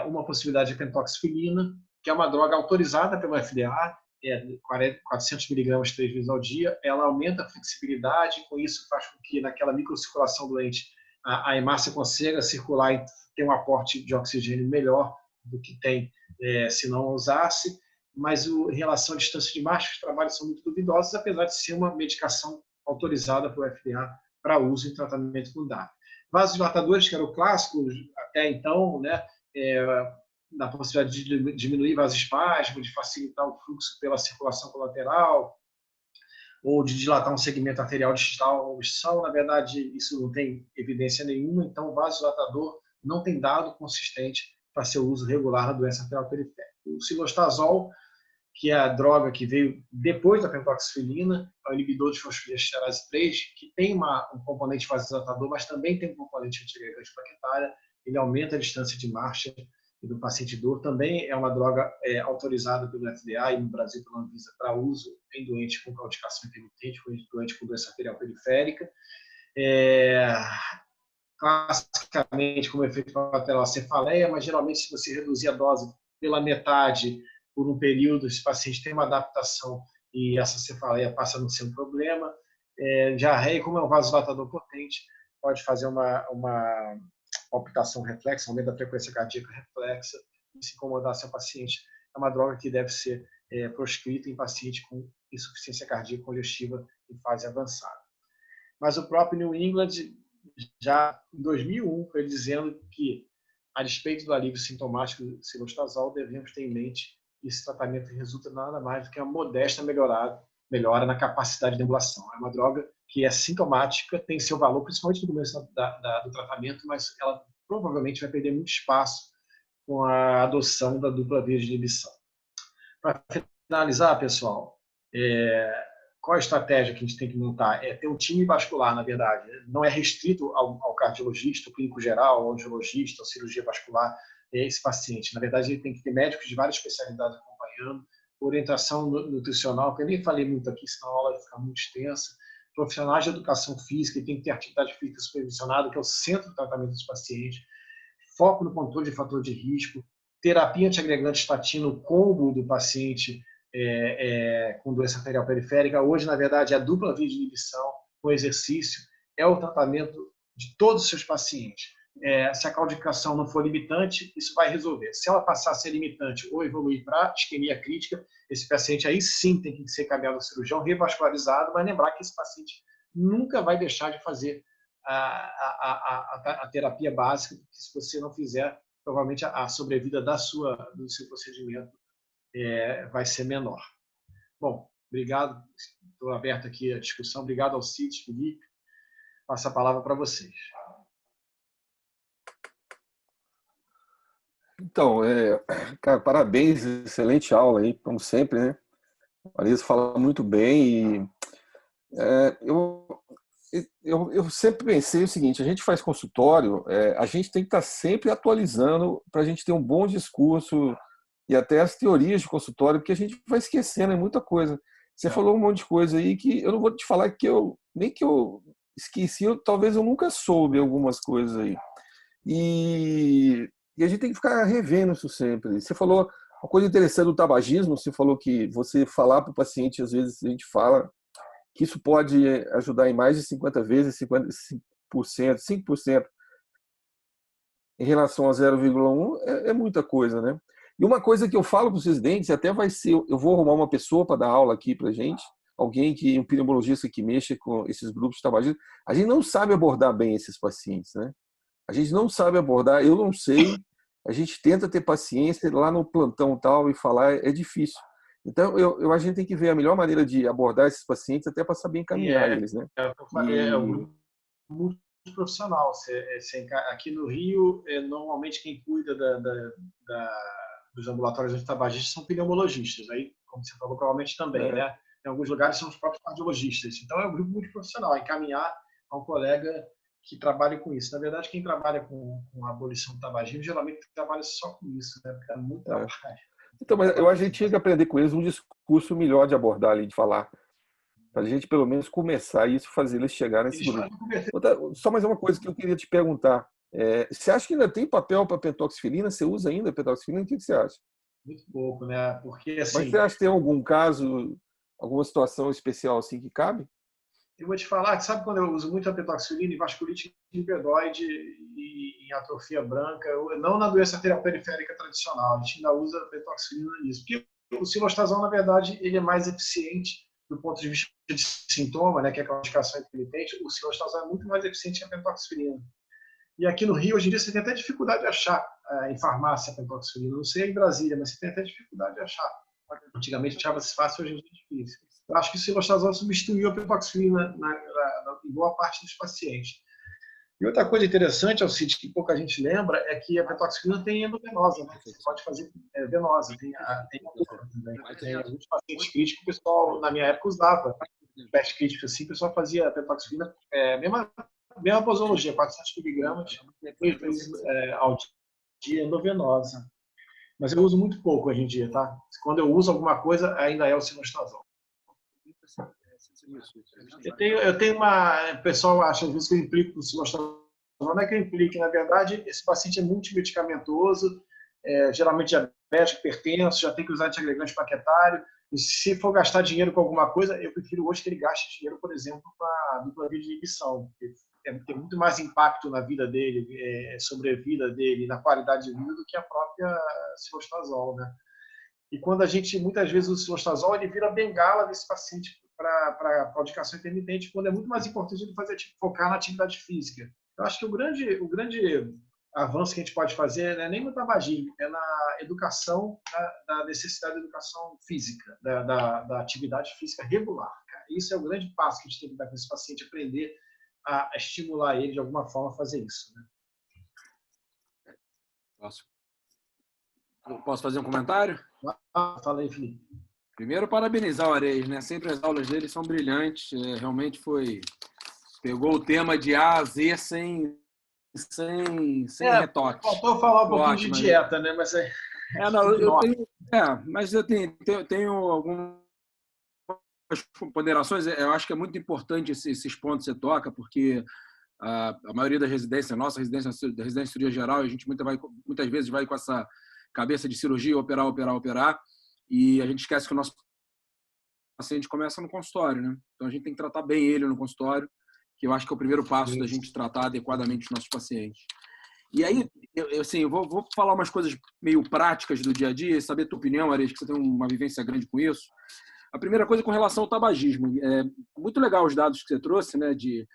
uma possibilidade de pentoxifilina, que é uma droga autorizada pelo FDA, 400 miligramas 3 vezes ao dia, ela aumenta a flexibilidade, com isso faz com que naquela microcirculação doente a hemácia consiga circular e ter um aporte de oxigênio melhor do que tem se não usasse, mas em relação à distância de marcha, os trabalhos são muito duvidosos, apesar de ser uma medicação autorizada pelo FDA para uso em tratamento com DAP. Vasodilatadores, que era o clássico até então, né, na possibilidade de diminuir vasoespasmo, de facilitar o fluxo pela circulação colateral, ou de dilatar um segmento arterial distal ou obstrução. Na verdade, isso não tem evidência nenhuma, então o vasodilatador não tem dado consistente para seu uso regular na doença arterial periférica. O cilostazol, que é a droga que veio depois da pentoxifilina, é o inibidor de fosfodiesterase 3, que tem um componente vasodilatador, mas também tem um componente antiagregante plaquetária, ele aumenta a distância de marcha do paciente dor, também é uma droga autorizada pelo FDA e no Brasil pela Anvisa para uso em doentes com claudicação intermitente, doentes com doença arterial periférica. Classicamente como efeito colateral a cefaleia, mas geralmente se você reduzir a dose pela metade por um período, esse paciente tem uma adaptação e essa cefaleia passa a não ser um problema. Diarreia, como é um vasodilatador potente, pode fazer uma palpitação reflexa, aumento da frequência cardíaca reflexa, e se incomodar seu paciente, é uma droga que deve ser proscrita em paciente com insuficiência cardíaca congestiva em fase avançada. Mas o próprio New England, já em 2001, foi dizendo que, a despeito do alívio sintomático do cilostazol, devemos ter em mente que esse tratamento resulta nada mais do que uma modesta melhora na capacidade de ambulação. É uma droga que é sintomática, tem seu valor, principalmente no começo do tratamento, mas ela provavelmente vai perder muito espaço com a adoção da dupla via de inibição. Para finalizar, pessoal, qual a estratégia que a gente tem que montar? É ter um time vascular, na verdade. Não é restrito ao cardiologista, ao clínico geral, ao angiologista, ao cirurgia vascular, esse paciente. Na verdade, ele tem que ter médicos de várias especialidades acompanhando, orientação nutricional, que eu nem falei muito aqui, senão a aula vai ficar muito extensa, profissionais de educação física, que tem que ter atividade física supervisionada, que é o centro do tratamento dos pacientes, foco no controle de fator de risco, terapia antiagregante estatina, o combo do paciente com doença arterial periférica. Hoje, na verdade, a dupla via de inibição, o exercício, é o tratamento de todos os seus pacientes. Se a claudicação não for limitante, isso vai resolver. Se ela passar a ser limitante ou evoluir para isquemia crítica, esse paciente aí sim tem que ser caminhado ao cirurgião, revascularizado, mas lembrar que esse paciente nunca vai deixar de fazer a terapia básica, porque se você não fizer, provavelmente a sobrevida do seu procedimento vai ser menor. Bom, obrigado. Estou aberto aqui à discussão. Obrigado ao Cid, Felipe. Passo a palavra para vocês. Então, cara, parabéns, excelente aula aí, como sempre, né? A Marisa fala muito bem e Eu, eu sempre pensei o seguinte: a gente faz consultório, a gente tem que estar sempre atualizando para a gente ter um bom discurso e até as teorias de consultório, porque a gente vai esquecendo, é muita coisa. Você falou um monte de coisa aí que eu não vou te falar que nem que eu esqueci, talvez eu nunca soube algumas coisas aí. E a gente tem que ficar revendo isso sempre. Você falou uma coisa interessante do tabagismo, você falou que você falar para o paciente, às vezes a gente fala que isso pode ajudar em mais de 50 vezes, 55%, 5% em relação a 0,1 é muita coisa, né? E uma coisa que eu falo para os residentes, até vai ser, eu vou arrumar uma pessoa para dar aula aqui para gente, um pneumologista que mexa com esses grupos de tabagismo. A gente não sabe abordar bem esses pacientes, né? A gente não sabe abordar, eu não sei, a gente tenta ter paciência lá no plantão tal e falar, é difícil. Então, a gente tem que ver a melhor maneira de abordar esses pacientes até para saber encaminhar eles, né? É um grupo muito profissional. Aqui no Rio, normalmente quem cuida dos ambulatórios antitabagista são pneumologistas. Aí, como você falou, provavelmente também, né? Em alguns lugares são os próprios cardiologistas. Então, é um grupo muito profissional. Encaminhar a um colega que trabalhe com isso. Na verdade, quem trabalha com a abolição do tabagismo geralmente trabalha só com isso, né? Porque é muito trabalho. Então, mas eu acho que a gente tinha que aprender com eles um discurso melhor de abordar ali, de falar. Para a gente, pelo menos, começar isso, fazer eles chegarem nesse grupo. Só mais uma coisa que eu queria te perguntar. Você acha que ainda tem papel para pentoxifilina? Você usa ainda pentoxifilina? O que você acha? Muito pouco, né? Porque, assim... Mas você acha que tem algum caso, alguma situação especial assim que cabe? Eu vou te falar que sabe quando eu uso muito a pentoxifilina em vasculite lipedóide e em atrofia branca, não na doença arterial periférica tradicional, a gente ainda usa a pentoxifilina nisso. Porque o cilostazol, na verdade, ele é mais eficiente do ponto de vista de sintoma, né, que é a indicação intermitente. O cilostazol é muito mais eficiente que a pentoxifilina. E aqui no Rio, hoje em dia, você tem até dificuldade de achar em farmácia a pentoxifilina. Não sei em Brasília, mas você tem até dificuldade de achar. Antigamente achava-se fácil, hoje em dia é difícil. Eu acho que o cilostazol substituiu a pentoxifilina em boa parte dos pacientes. E outra coisa interessante, Alcide, que pouca gente lembra, é que a pentoxifilina tem endovenosa, né? Você pode fazer venosa, tem também. Tem alguns pacientes críticos, o pessoal, na minha época, usava. Pés críticos assim, o pessoal fazia a pentoxifilina, mesma posologia, 400 miligramas, 3 vezes ao dia, endovenosa. Mas eu uso muito pouco hoje em dia, tá? Quando eu uso alguma coisa, ainda é o cilostazol. Eu tenho uma... O pessoal acha, às vezes, que eu implico com o cilostazol. Não é que eu implique, na verdade, esse paciente é multimedicamentoso, geralmente diabético, hipertenso, já tem que usar antiagregante plaquetário. E se for gastar dinheiro com alguma coisa, eu prefiro hoje que ele gaste dinheiro, por exemplo, com a dupla via de inibição. Tem muito mais impacto na vida dele, sobrevida dele, na qualidade de vida, do que a própria cilostazol, né? E quando a gente, muitas vezes, usa o cilostazol, ele vira bengala desse paciente para a indicação intermitente, quando é muito mais importante ele focar na atividade física. Eu acho que o grande avanço que a gente pode fazer não é nem no tabagismo, é na educação, da necessidade da educação física, da atividade física regular. Cara. Isso é o grande passo que a gente tem que dar com esse paciente, aprender a estimular ele de alguma forma a fazer isso. Né? Posso fazer um comentário? Fala aí, Felipe. Primeiro, parabenizar o Areias, né? Sempre as aulas dele são brilhantes. Realmente pegou o tema de A a Z sem retoque. Faltou falar um pouquinho de dieta, né? Mas mas eu tenho algumas ponderações. Eu acho que é muito importante esses pontos que você toca, porque a maioria das residências, nossa residência, da residência de cirurgia geral, a gente muitas vezes vai com essa cabeça de cirurgia, operar, e a gente esquece que o nosso paciente começa no consultório, né? Então a gente tem que tratar bem ele no consultório, que eu acho que é o primeiro passo da gente tratar adequadamente os nossos pacientes. E aí, eu vou falar umas coisas meio práticas do dia a dia, saber a tua opinião, Areias, que você tem uma vivência grande com isso. A primeira coisa é com relação ao tabagismo. É muito legal os dados que você trouxe, né, de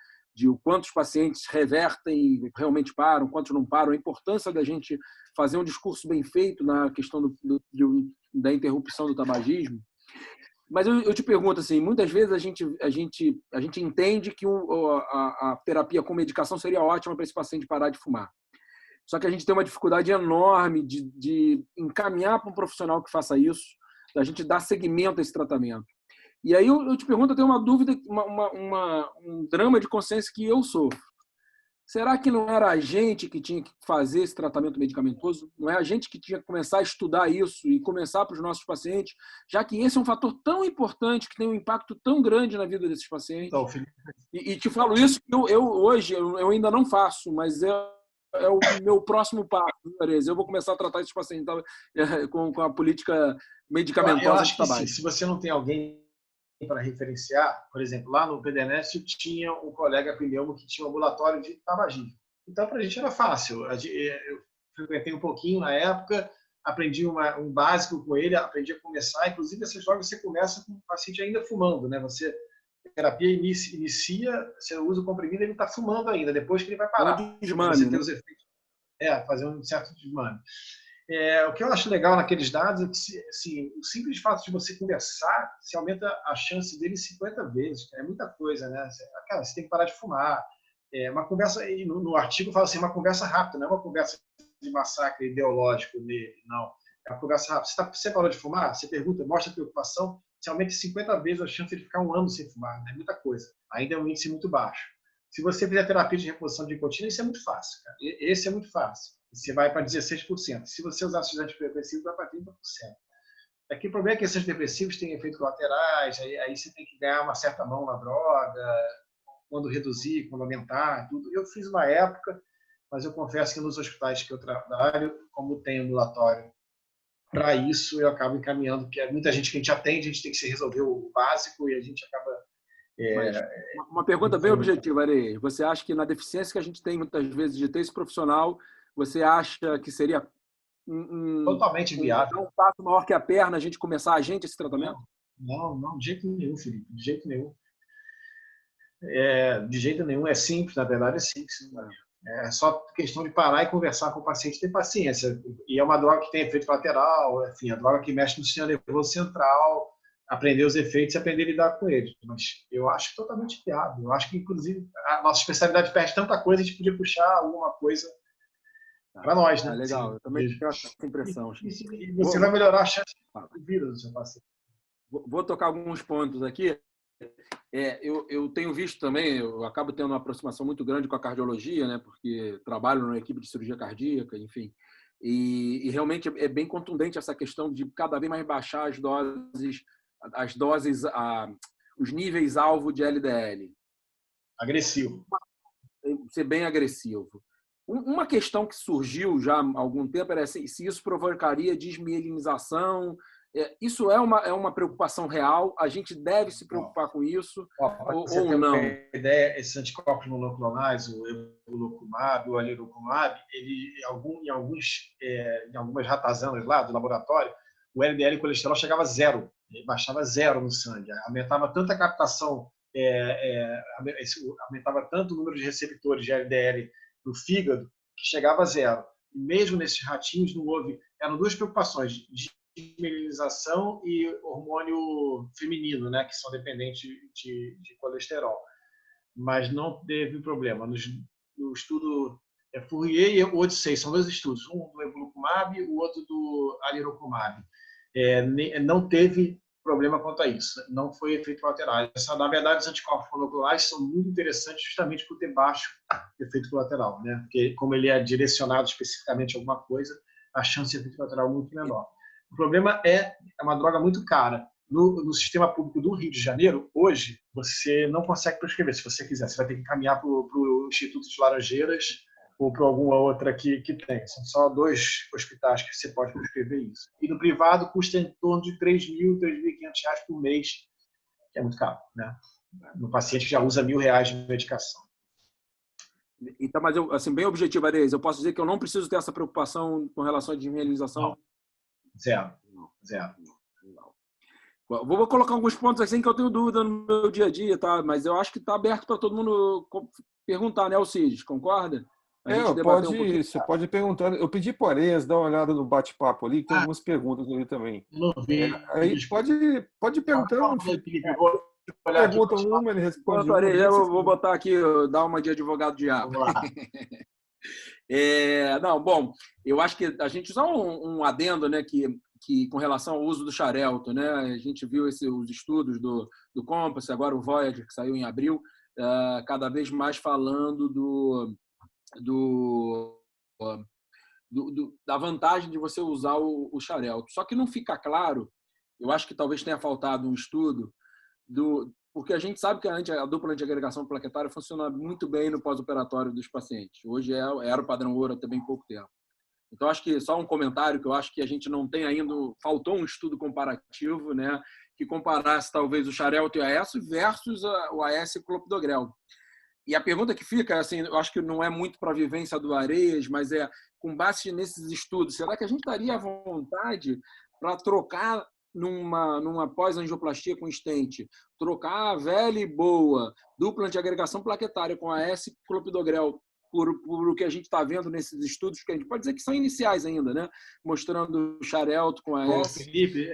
o quantos pacientes revertem e realmente param, quantos não param, a importância da gente fazer um discurso bem feito na questão da interrupção do tabagismo. Mas eu te pergunto, assim, muitas vezes a gente entende que a terapia com medicação seria ótima para esse paciente parar de fumar. Só que a gente tem uma dificuldade enorme de encaminhar para um profissional que faça isso, da gente dar seguimento a esse tratamento. E aí eu te pergunto, eu tenho uma dúvida, um drama de consciência que eu sofro. Será que não era a gente que tinha que fazer esse tratamento medicamentoso? Não é a gente que tinha que começar a estudar isso e começar para os nossos pacientes, já que esse é um fator tão importante, que tem um impacto tão grande na vida desses pacientes? Então, Felipe, E te falo isso que hoje eu ainda não faço, mas é o meu próximo passo, Arezzo. Eu vou começar a tratar esses pacientes com a política medicamentosa. Eu acho que se você não tem alguém para referenciar, por exemplo, lá no PDNS tinha um colega pneumo que tinha um ambulatório de tabagismo. Então, para a gente era fácil. Eu frequentei um pouquinho na época, aprendi um básico com ele, aprendi a começar. Inclusive, essas drogas você começa com o paciente ainda fumando, né? A terapia inicia, você usa o comprimido, ele está fumando ainda, depois que ele vai parar. Um desmame, você né? tem os efeitos. Fazer um certo desmame. O que eu acho legal naqueles dados é que assim, o simples fato de você conversar, você aumenta a chance dele 50 vezes. É muita coisa, né? Cara, você tem que parar de fumar. Uma conversa, no artigo fala assim, uma conversa rápida, não é uma conversa de massacre ideológico nele, não. É uma conversa rápida. Você parou de fumar? Você pergunta, mostra preocupação, você aumenta 50 vezes a chance de ficar um ano sem fumar. É muita coisa. Ainda é um índice muito baixo. Se você fizer terapia de reposição de nicotina, isso é muito fácil, cara. Esse é muito fácil. Você vai para 16%. Se você usar os antidepressivos, vai para 30%. Aqui o problema é que esses antidepressivos têm efeitos colaterais, aí você tem que ganhar uma certa mão na droga, quando reduzir, quando aumentar, tudo. Eu fiz uma época, mas eu confesso que nos hospitais que eu trabalho, como tem ambulatório, para isso eu acabo encaminhando, porque muita gente que a gente atende, a gente tem que se resolver o básico e a gente acaba... Uma pergunta bem objetiva, Arezzo. Você acha que na deficiência que a gente tem muitas vezes de ter esse profissional, você acha que seria totalmente viável, um passo maior que a perna a gente começar esse tratamento? Não, de jeito nenhum, Felipe, de jeito nenhum. De jeito nenhum, é simples, na verdade é simples. É só questão de parar e conversar com o paciente, ter paciência. E é uma droga que tem efeito colateral, enfim, a droga que mexe no sistema nervoso central, aprender os efeitos e aprender a lidar com eles. Mas eu acho totalmente viável. Eu acho que, inclusive, a nossa especialidade perde tanta coisa, a gente podia puxar alguma coisa para nós, né? Legal, eu também tenho essa impressão. E você vai melhorar a chance de vida do seu paciente. Vou tocar alguns pontos aqui. Eu tenho visto também, eu acabo tendo uma aproximação muito grande com a cardiologia, né? Porque trabalho numa equipe de cirurgia cardíaca, enfim. E realmente é bem contundente essa questão de cada vez mais baixar as doses, os níveis alvo de LDL. Agressivo. Ser bem agressivo. Uma questão que surgiu já há algum tempo era se isso provocaria desmielinização. Isso é uma preocupação real? A gente deve se preocupar com isso ou não? Ideia, esses anticorpos monoclonais, o evolocumab, o alirocumab, ele, em algumas ratazanas lá do laboratório, o LDL e o colesterol chegava a zero, baixava zero no sangue, aumentava tanto a captação, aumentava tanto o número de receptores de LDL no fígado que chegava a zero. E mesmo nesses ratinhos não houve, eram duas preocupações, de desmielinização e hormônio feminino, né, que são dependentes de colesterol. Mas não teve problema. No estudo Fourier e Odyssey, são dois estudos, um do evolocumab e o outro do alirocumab. Não teve problema quanto a isso, não foi efeito colateral. Na verdade, os anticorpos monoclonais são muito interessantes justamente por ter baixo efeito colateral, né? Porque como ele é direcionado especificamente a alguma coisa, a chance de efeito colateral é muito menor. O problema é uma droga muito cara. No sistema público do Rio de Janeiro, hoje, você não consegue prescrever. Se você quiser, você vai ter que caminhar para o Instituto de Laranjeiras ou para alguma outra que tem. São só 2 hospitais que você pode prescrever isso. E no privado custa em torno de R$3.000, R$3.500 por mês, que é muito caro, né? No paciente que já usa R$1.000 de medicação. Então, mas eu, assim, bem objetivo, Arezzo, eu posso dizer que eu não preciso ter essa preocupação com relação à desmielinização? Zero. Vou colocar alguns pontos assim que eu tenho dúvida no meu dia a dia, tá? Mas eu acho que está aberto para todo mundo perguntar, né, Alcides? Concorda? Você pode perguntar. Eu pedi para o Arezzo dar uma olhada no bate-papo ali, que tem algumas perguntas ali também. Não vi. Aí pode perguntar. Pergunta uma, ele responde uma. Eu vou botar aqui, dar uma de advogado diabo. Não, bom, eu acho que a gente usar um adendo, né, que que com relação ao uso do Xarelto, né? A gente viu os estudos do Compass, agora o Voyager, que saiu em abril, cada vez mais falando da vantagem de você usar o Xarelto. Só que não fica claro, eu acho que talvez tenha faltado um estudo, porque a gente sabe que a dupla antiagregação plaquetária funciona muito bem no pós-operatório dos pacientes. Hoje era o padrão ouro até bem pouco tempo. Então, acho que só um comentário que eu acho que a gente não tem ainda, faltou um estudo comparativo, né, que comparasse talvez o Xarelto e o AS versus o AS e o clopidogrel. E a pergunta que fica, assim, eu acho que não é muito para a vivência do Areias, mas com base nesses estudos, será que a gente estaria à vontade para trocar numa pós-angioplastia com stent, trocar a velha e boa dupla antiagregação plaquetária com AS e clopidogrel por o que a gente está vendo nesses estudos, que a gente pode dizer que são iniciais ainda, né? Mostrando o Xarelto com a AS. Felipe,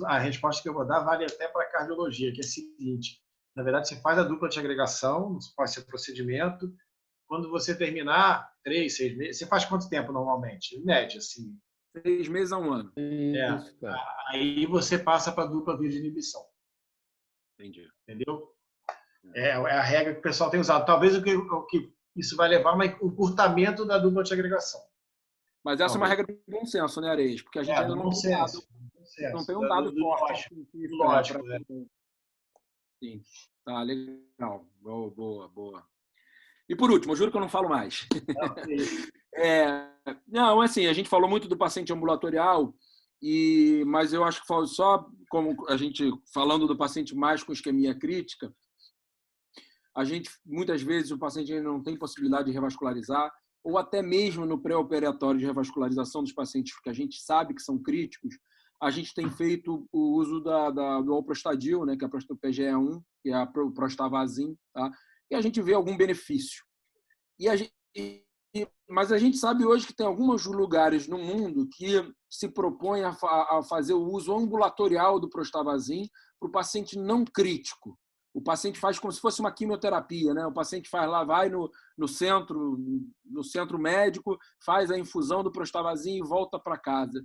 a resposta que eu vou dar vale até para a cardiologia, que é a seguinte: na verdade, você faz a dupla de agregação, pode ser procedimento. Quando você terminar, 3, 6 meses, você faz quanto tempo normalmente? Em média, assim. 6 meses a 1 ano. Aí você passa para a dupla via de inibição. Entendi. Entendeu? É a regra que o pessoal tem usado. Talvez o que isso vai levar a um encurtamento da dupla de agregação. Mas essa é uma regra de bom senso, né, Areias? Porque a gente ainda não tem um dado forte. Lógico. Sim, tá legal. Boa. E por último, eu juro que eu não falo mais. Não, assim, a gente falou muito do paciente ambulatorial, mas eu acho que só como a gente falando do paciente mais com isquemia crítica, a gente, muitas vezes, o paciente ainda não tem possibilidade de revascularizar, ou até mesmo no pré-operatório de revascularização dos pacientes que a gente sabe que são críticos, a gente tem feito o uso do alprostadil, né, que é a PGE1, que é o Prostavazin, tá? E a gente vê algum benefício. Mas a gente sabe hoje que tem alguns lugares no mundo que se propõem a fazer o uso ambulatorial do Prostavazin para o paciente não crítico. O paciente faz como se fosse uma quimioterapia, né? O paciente vai no centro médico, faz a infusão do Prostavazin e volta para casa.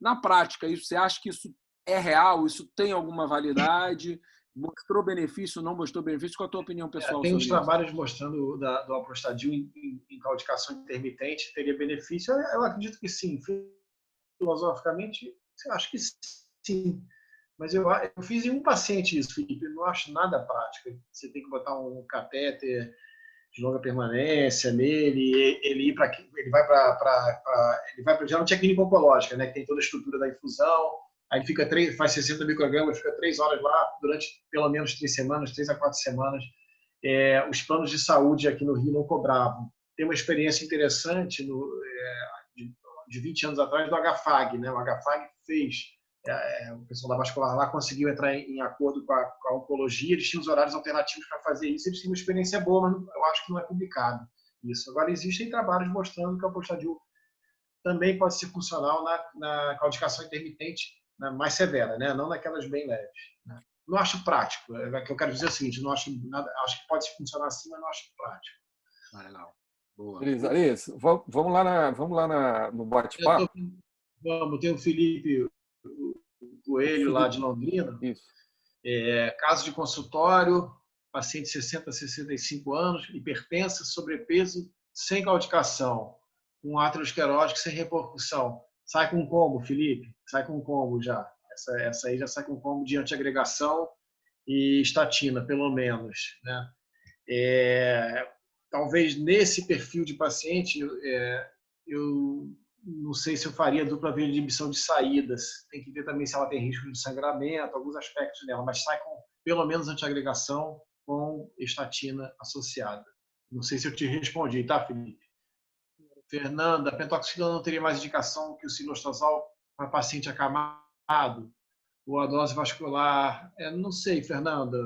Na prática, você acha que isso é real? Isso tem alguma validade? Mostrou benefício, não mostrou benefício? Qual a tua opinião pessoal tem sobre uns trabalhos mostrando do alprostadil em claudicação intermitente teria benefício? Eu acredito que sim. Filosoficamente, eu acho que sim. Mas eu fiz em um paciente isso, Felipe. Eu não acho nada prático. Você tem que botar um catéter de longa permanência nele, ele vai para já não tinha clínica oncológica, né, que tem toda a estrutura da infusão, aí faz 60 microgramas, fica 3 horas lá durante pelo menos 3 semanas, 3 a 4 semanas. Os planos de saúde aqui no Rio não cobravam. Tem uma experiência interessante de 20 anos atrás do HFAG, né? O HFAG fez, o pessoal da vascular lá conseguiu entrar em acordo com a oncologia, eles tinham os horários alternativos para fazer isso, eles tinham uma experiência boa, mas eu acho que não é publicado isso. Agora, existem trabalhos mostrando que o alprostadil também pode ser funcional na claudicação intermitente mais severa, né? Não naquelas bem leves. Né? Não acho prático. O que eu quero dizer é o seguinte, não acho nada, acho que pode funcionar assim, mas não acho prático. Legal. Boa. Beleza, Areias, vamos lá no bate-papo. Tem o Felipe Coelho, lá de Londrina. Isso. Caso de consultório, paciente 60 a 65 anos, hipertensa, sobrepeso, sem claudicação, com aterosclerótico, sem repercussão. Sai com um combo, Felipe. Sai com um combo já. Essa aí já sai com um combo de antiagregação e estatina, pelo menos. Né? Talvez nesse perfil de paciente, eu não sei se eu faria dupla via de inibição de saídas. Tem que ver também se ela tem risco de sangramento, alguns aspectos dela, mas sai com pelo menos antiagregação com estatina associada. Não sei se eu te respondi, tá, Felipe? Fernanda, a pentoxifilina não teria mais indicação que o cilostazol para paciente acamado ou a dose vascular? Não sei, Fernanda.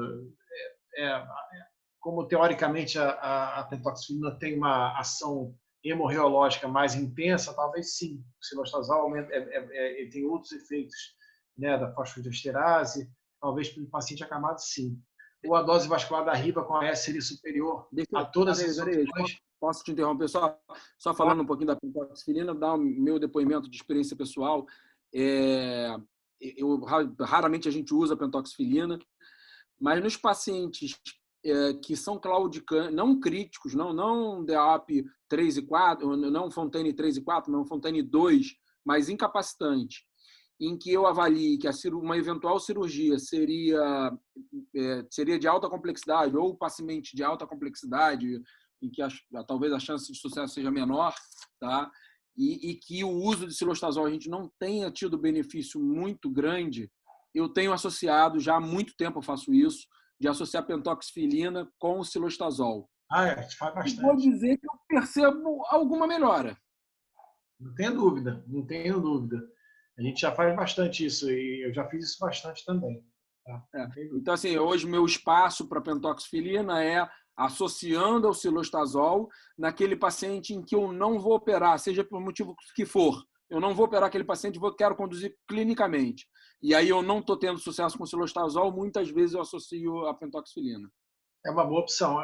Como teoricamente a pentoxifilina tem uma ação hemorreológica mais intensa, talvez sim. O cilostazol ele tem outros efeitos, né, da fosfodiesterase, talvez para o paciente acamado, sim. Ou a dose vascular da riba com a S seria superior a todas as opções. Posso te interromper? Só falando um pouquinho da pentoxifilina, dar o meu depoimento de experiência pessoal. Raramente a gente usa pentoxifilina, mas nos pacientes que são claudicantes, não críticos, não DAP 3 e 4, não Fontaine 3 e 4, não Fontaine 2, mas incapacitante, em que eu avalie que uma eventual cirurgia seria de alta complexidade ou paciente de alta complexidade, em que talvez a chance de sucesso seja menor, tá? E que o uso de cilostazol a gente não tenha tido benefício muito grande, eu tenho associado, já há muito tempo eu faço isso, de associar pentoxifilina com o cilostazol. Faz bastante. E vou dizer que eu percebo alguma melhora. Não tenho dúvida, não tenho dúvida. A gente já faz bastante isso e eu já fiz isso bastante também. Tá? Então, assim, hoje meu espaço para pentoxifilina é associando ao cilostazol naquele paciente em que eu não vou operar, seja por motivo que for. Eu não vou operar aquele paciente, quero conduzir clinicamente. E aí eu não estou tendo sucesso com o cilostazol, muitas vezes eu associo a pentoxifilina. É uma boa opção.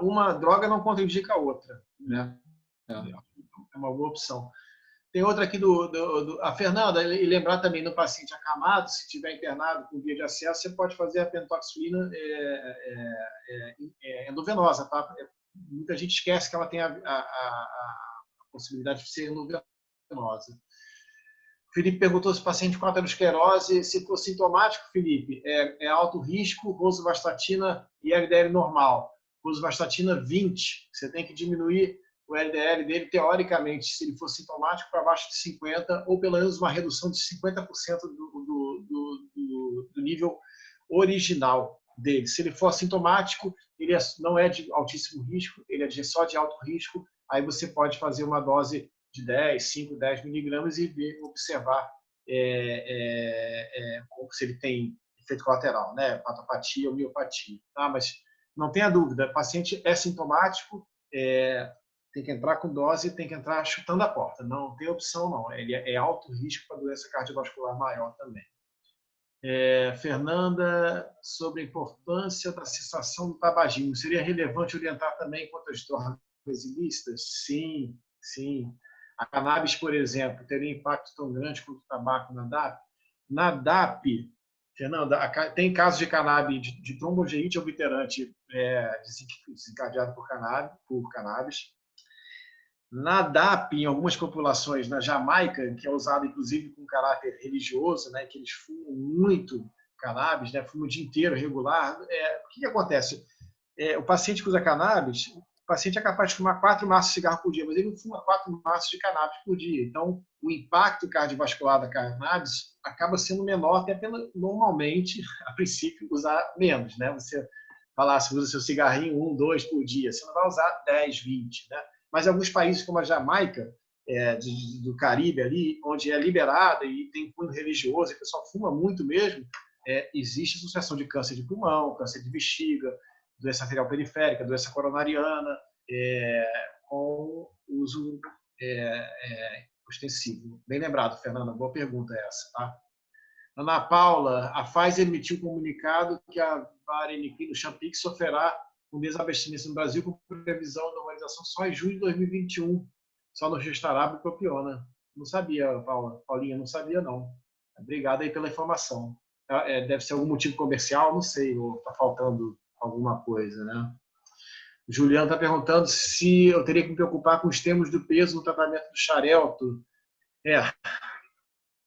Uma droga não contraindica a outra, né? É uma boa opção. Tem outra aqui a Fernanda, e lembrar também no paciente acamado, se tiver internado com via de acesso, você pode fazer a pentoxifilina endovenosa, tá? Muita gente esquece que ela tem a possibilidade de ser endovenosa. O Felipe perguntou se o paciente com aterosclerose, se for sintomático, Felipe, é alto risco, rosuvastatina e LDL normal. Rosuvastatina 20, você tem que diminuir o LDL dele, teoricamente, se ele for sintomático, para baixo de 50, ou pelo menos uma redução de 50% do nível original dele. Se ele for assintomático, ele não é de altíssimo risco, ele é só de alto risco, aí você pode fazer uma dose de 5, 10 miligramas e observar se ele tem efeito colateral, né? Hepatopatia ou miopatia. Tá? Mas não tenha dúvida, o paciente é sintomático, tem que entrar com dose, tem que entrar chutando a porta. Não tem opção, não. Ele é alto risco para doença cardiovascular maior também. Fernanda, sobre a importância da cessação do tabagismo. Seria relevante orientar também quanto às drogas ilícitas? Sim, sim. A cannabis, por exemplo, teria impacto tão grande quanto o tabaco na DAP? Na DAP, Fernanda, tem casos de cannabis, de trombogeite obliterante desencadeado por cannabis. Na DAP, em algumas populações, na Jamaica, que é usado inclusive com caráter religioso, né, que eles fumam muito cannabis, né, fumam o dia inteiro, regular. O que acontece? O paciente que usa cannabis, o paciente é capaz de fumar 4 maços de cigarro por dia, mas ele não fuma 4 maços de cannabis por dia. Então, o impacto cardiovascular da cannabis acaba sendo menor, até normalmente, a princípio, usar menos. Né? Você usa seu cigarrinho 1, 2 por dia, você não vai usar 10, 20. Né? Mas em alguns países, como a Jamaica, do Caribe, ali, onde é liberada e tem cunho religioso, e o pessoal fuma muito mesmo, existe associação de câncer de pulmão, câncer de bexiga, doença arterial periférica, doença coronariana, com uso ostensivo. Bem lembrado, Fernanda, boa pergunta essa. Tá? Ana Paula, a Pfizer emitiu um comunicado que a vareniclina, o Champix, sofrerá um desabastecimento no Brasil com previsão de normalização só em junho de 2021. Só nos restará bupropiona. Não sabia, Paulinha, não sabia, não. Obrigado aí pela informação. Deve ser algum motivo comercial, não sei, ou está faltando alguma coisa, né? O Juliano está perguntando se eu teria que me preocupar com os termos do peso no tratamento do Xarelto.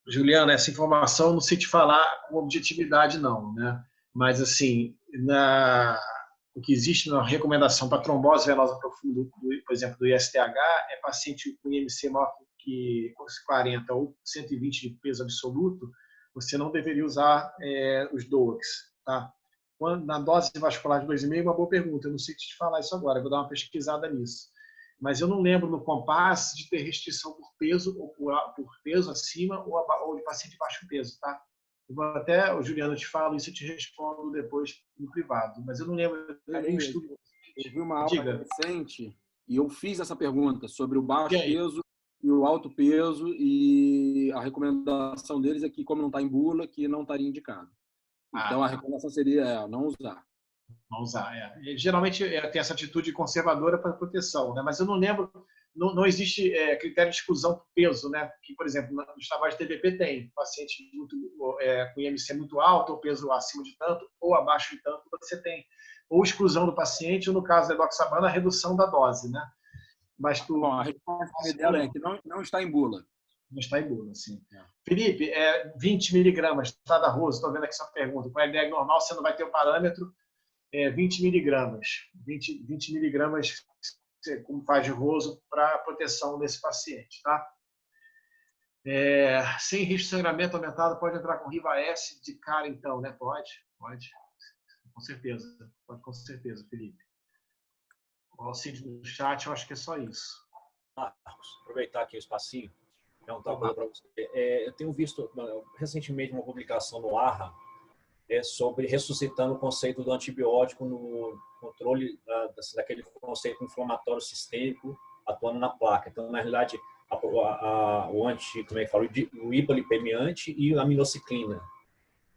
Juliano, essa informação não sei te falar com objetividade, não, né? Mas, assim, o que existe na recomendação para trombose venosa profunda, por exemplo, do ISTH, é paciente com IMC maior que 40 ou 120 de peso absoluto, você não deveria usar os DOACs, tá? Na dose vascular de 2,5, uma boa pergunta. Eu não sei te falar isso agora, vou dar uma pesquisada nisso. Mas eu não lembro no Compass de ter restrição por peso ou por peso acima ou de paciente baixo peso, tá? Eu vou até, o Juliano, te falo isso, eu te respondo depois no privado. Mas eu não lembro. Eu vi uma aula recente e eu fiz essa pergunta sobre o baixo peso e o alto peso, e a recomendação deles é que, como não está em bula, que não estaria indicado. Então, a recomendação seria não usar. Não usar, Geralmente tem essa atitude conservadora para proteção, né? Mas eu não lembro não existe critério de exclusão por peso, né? Que, por exemplo, nos trabalhos de TBP tem paciente com IMC muito alto, ou peso acima de tanto, ou abaixo de tanto, você tem ou exclusão do paciente, ou no caso da edoxabana, a redução da dose, né? Mas Bom, a resposta dela é que não está em bula. não está em bula, sim. Felipe, 20 miligramas, tá da Rosa, estou vendo aqui sua pergunta. Com a LDL normal, você não vai ter o parâmetro, 20 miligramas. 20 miligramas, como faz de Roso, para proteção desse paciente, tá? Sem risco de sangramento aumentado, pode entrar com Riva-S de cara, então, né? Pode. Com certeza. Pode, com certeza, Felipe. O Alcide no chat, eu acho que é só isso. Marcos, aproveitar aqui o espacinho, perguntar uma coisa para você. Eu tenho visto recentemente uma publicação no ARRA sobre ressuscitando o conceito do antibiótico no controle daquele conceito inflamatório sistêmico atuando na placa. Então, na realidade, o hipolipemiante e a aminociclina.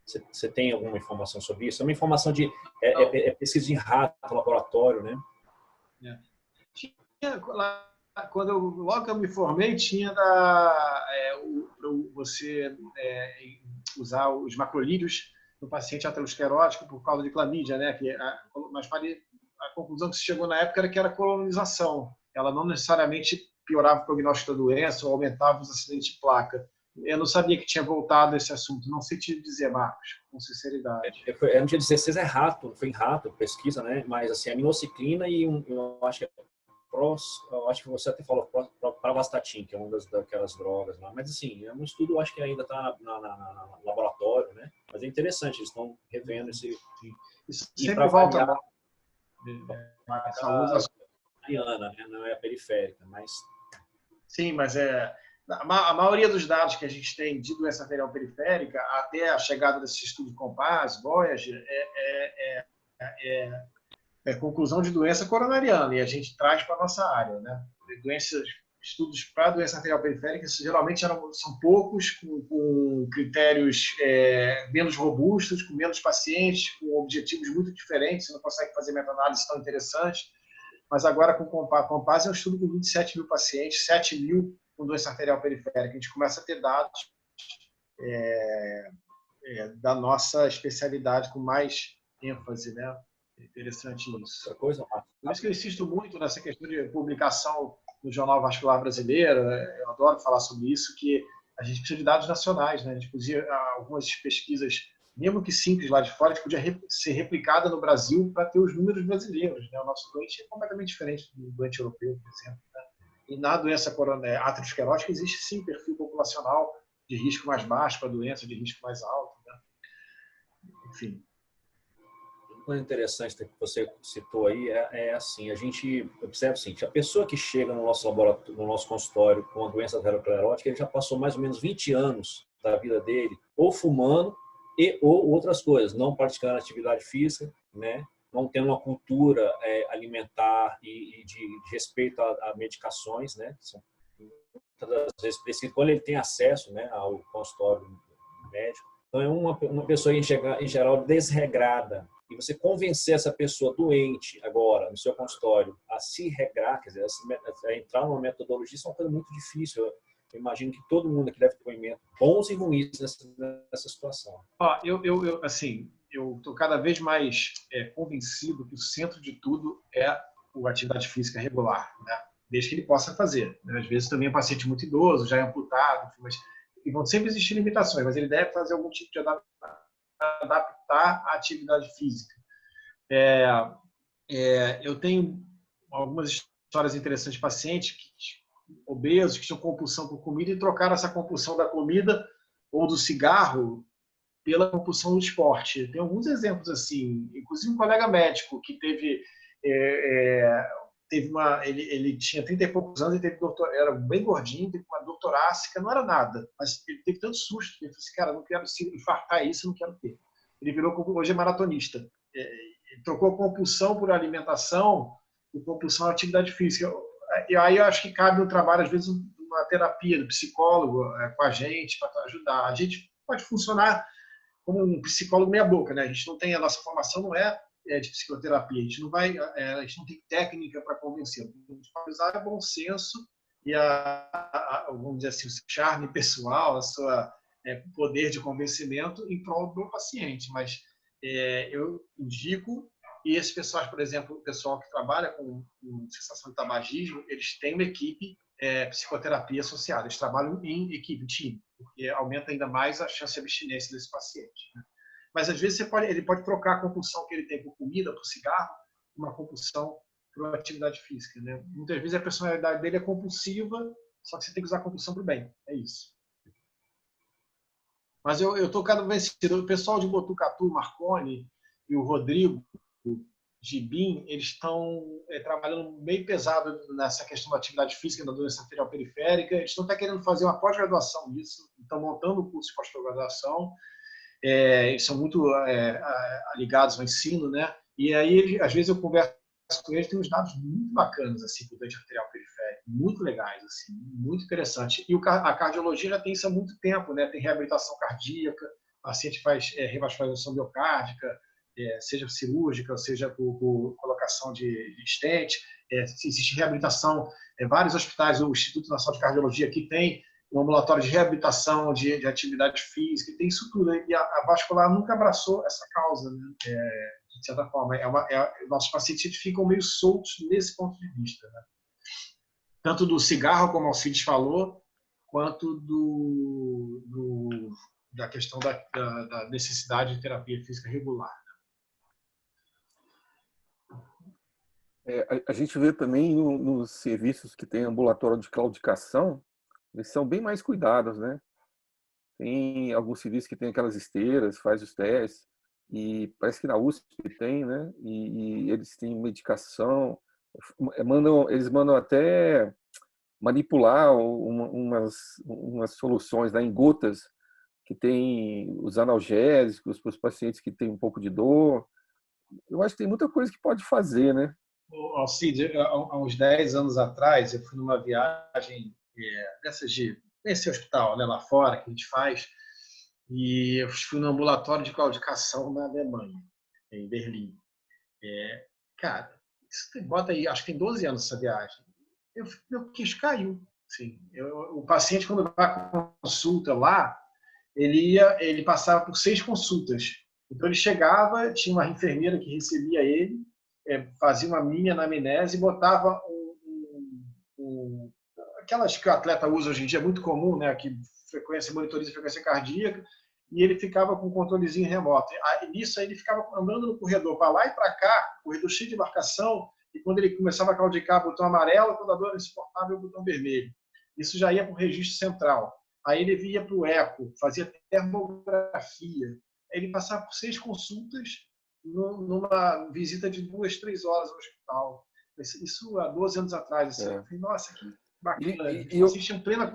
Você tem alguma informação sobre isso? É uma informação de pesquisa de rato, laboratório, né? Logo que eu me formei, tinha você usar os macrolídeos no paciente aterosclerótico por causa de clamídia, né? Mas a conclusão que se chegou na época era que era colonização. Ela não necessariamente piorava o prognóstico da doença ou aumentava os acidentes de placa. Eu não sabia que tinha voltado esse assunto. Não sei te dizer, Marcos, com sinceridade. No dia 16 foi em rato, pesquisa, né? Mas assim, aminociclina e eu acho que você até falou pravastatin, que é uma daquelas drogas lá. Mas assim, é um estudo, eu acho que ainda está no laboratório, né? Mas é interessante, eles estão revendo esse. Isso sempre volta a Mariana, né? Não é a periférica, mas. Sim, mas a maioria dos dados que a gente tem de doença arterial periférica, até a chegada desse estudo Compass, Voyager, é conclusão de doença coronariana, e a gente traz para a nossa área, né? Estudos para doença arterial periférica geralmente são poucos, com critérios menos robustos, com menos pacientes, com objetivos muito diferentes, você não consegue fazer meta-análise tão interessante. Mas agora com o Compass é um estudo com 27 mil pacientes, 7 mil com doença arterial periférica. A gente começa a ter dados da nossa especialidade com mais ênfase, né? É interessante isso. Outra coisa, Marcos. Por isso que eu insisto muito nessa questão de publicação no Jornal Vascular Brasileiro. Eu adoro falar sobre isso, que a gente precisa de dados nacionais, né? A gente podia, algumas pesquisas, mesmo que simples lá de fora, a gente podia ser replicada no Brasil para ter os números brasileiros, né? O nosso doente é completamente diferente do doente europeu, por exemplo, né? E na doença aterosclerótica existe sim perfil populacional de risco mais baixo para doença de risco mais alto, né? Enfim. Uma coisa interessante que você citou aí assim, a gente observa o seguinte, a pessoa que chega no nosso laboratório, no nosso consultório com a doença aterosclerótica, ele já passou mais ou menos 20 anos da vida dele ou fumando ou outras coisas, não praticando atividade física, né? Não tendo uma cultura alimentar e de respeito a medicações, né? São muitas vezes preciso, quando ele tem acesso, né, ao consultório médico. Então é uma pessoa em geral desregrada. E você convencer essa pessoa doente agora no seu consultório a se regrar, quer dizer, a entrar numa metodologia, isso é uma coisa muito difícil. Eu imagino que todo mundo aqui deve ter conhecimento bons e ruins nessa situação. Eu estou cada vez mais convencido que o centro de tudo é a atividade física regular, né? Desde que ele possa fazer. Às vezes também é um paciente muito idoso, já é amputado, e vão sempre existir limitações, mas ele deve fazer algum tipo de adaptar a atividade física. Eu tenho algumas histórias interessantes de pacientes obesos que tinham compulsão por comida e trocaram essa compulsão da comida ou do cigarro pela compulsão do esporte. Tem alguns exemplos assim, inclusive um colega médico que ele tinha 30 e poucos anos e era bem gordinho, teve uma dor torácica, não era nada, mas ele teve tanto susto que ele falou assim, cara, não quero se infartar isso, não quero ter. Ele hoje é maratonista. Ele trocou compulsão por alimentação e compulsão à atividade física. E aí eu acho que cabe no trabalho, às vezes, uma terapia do psicólogo com a gente para ajudar. A gente pode funcionar como um psicólogo meia boca, né? A gente não tem, a nossa formação não é de psicoterapia. A gente não tem técnica para convencer. O que a gente pode usar é bom senso e vamos dizer assim, o seu charme pessoal, a sua poder de convencimento em prol do paciente. Mas eu indico, e esses pessoal, por exemplo, o pessoal que trabalha com sensação de tabagismo, eles têm uma equipe psicoterapia associada. Eles trabalham em equipe, time, porque aumenta ainda mais a chance de abstinência desse paciente, né? Mas, às vezes, ele pode trocar a compulsão que ele tem por comida, por cigarro, uma compulsão por atividade física, né? Muitas vezes a personalidade dele é compulsiva, só que você tem que usar a compulsão para o bem. É isso. Mas eu estou cada vez vencido. O pessoal de Botucatu, Marconi e o Rodrigo Gibim, eles estão trabalhando meio pesado nessa questão da atividade física, da doença arterial periférica. Eles estão até querendo fazer uma pós-graduação nisso, estão montando um curso de pós-graduação. Eles são muito ligados ao ensino, né? E aí, às vezes, eu converso com eles, tem uns dados muito bacanas assim, para o doente arterial periférico, muito legais, assim, muito interessante. E a cardiologia já tem isso há muito tempo, né? Tem reabilitação cardíaca, o paciente faz revascularização miocárdica, seja cirúrgica, seja por colocação de stent. Existe reabilitação, vários hospitais, o Instituto Nacional de Cardiologia aqui tem um ambulatório de reabilitação de atividade física, tem isso tudo. E a vascular nunca abraçou essa causa, né? De certa forma. Nossos pacientes ficam meio soltos nesse ponto de vista, né? Tanto do cigarro, como o Alcides falou, quanto da questão da necessidade de terapia física regular. A gente vê também nos serviços que tem ambulatório de claudicação, eles são bem mais cuidados, né? Tem alguns serviços que tem aquelas esteiras, faz os testes, e parece que na USP tem, né? E eles têm medicação, eles mandam até manipular umas soluções, né, em gotas, que tem os analgésicos para os pacientes que têm um pouco de dor. Eu acho que tem muita coisa que pode fazer, né? Alcides, há uns 10 anos atrás, eu fui numa viagem nesse hospital, né, lá fora, que a gente faz, e eu fui no ambulatório de claudicação na Alemanha, em Berlim. Cara, bota aí, acho que tem 12 anos essa viagem. Meu queixo caiu. Assim, o paciente, quando vai para consulta lá, ele passava por 6 consultas. Então, ele chegava, tinha uma enfermeira que recebia ele, fazia uma mini anamnese e botava aquelas que o atleta usa hoje em dia, muito comum, né, que monitoriza a frequência cardíaca, e ele ficava com um controlezinho remoto. Nisso, aí ele ficava andando no corredor, para lá e para cá, corredor cheio de marcação, e quando ele começava a claudicar, botão amarelo, quando a dor era insuportável, o botão vermelho. Isso já ia para o registro central. Aí ele ia para o eco, fazia termografia. Aí ele passava por 6 consultas numa visita de 2, 3 horas ao hospital. Isso há 12 anos atrás. Assim. Eu falei, nossa, que bacana. Eles tinham plena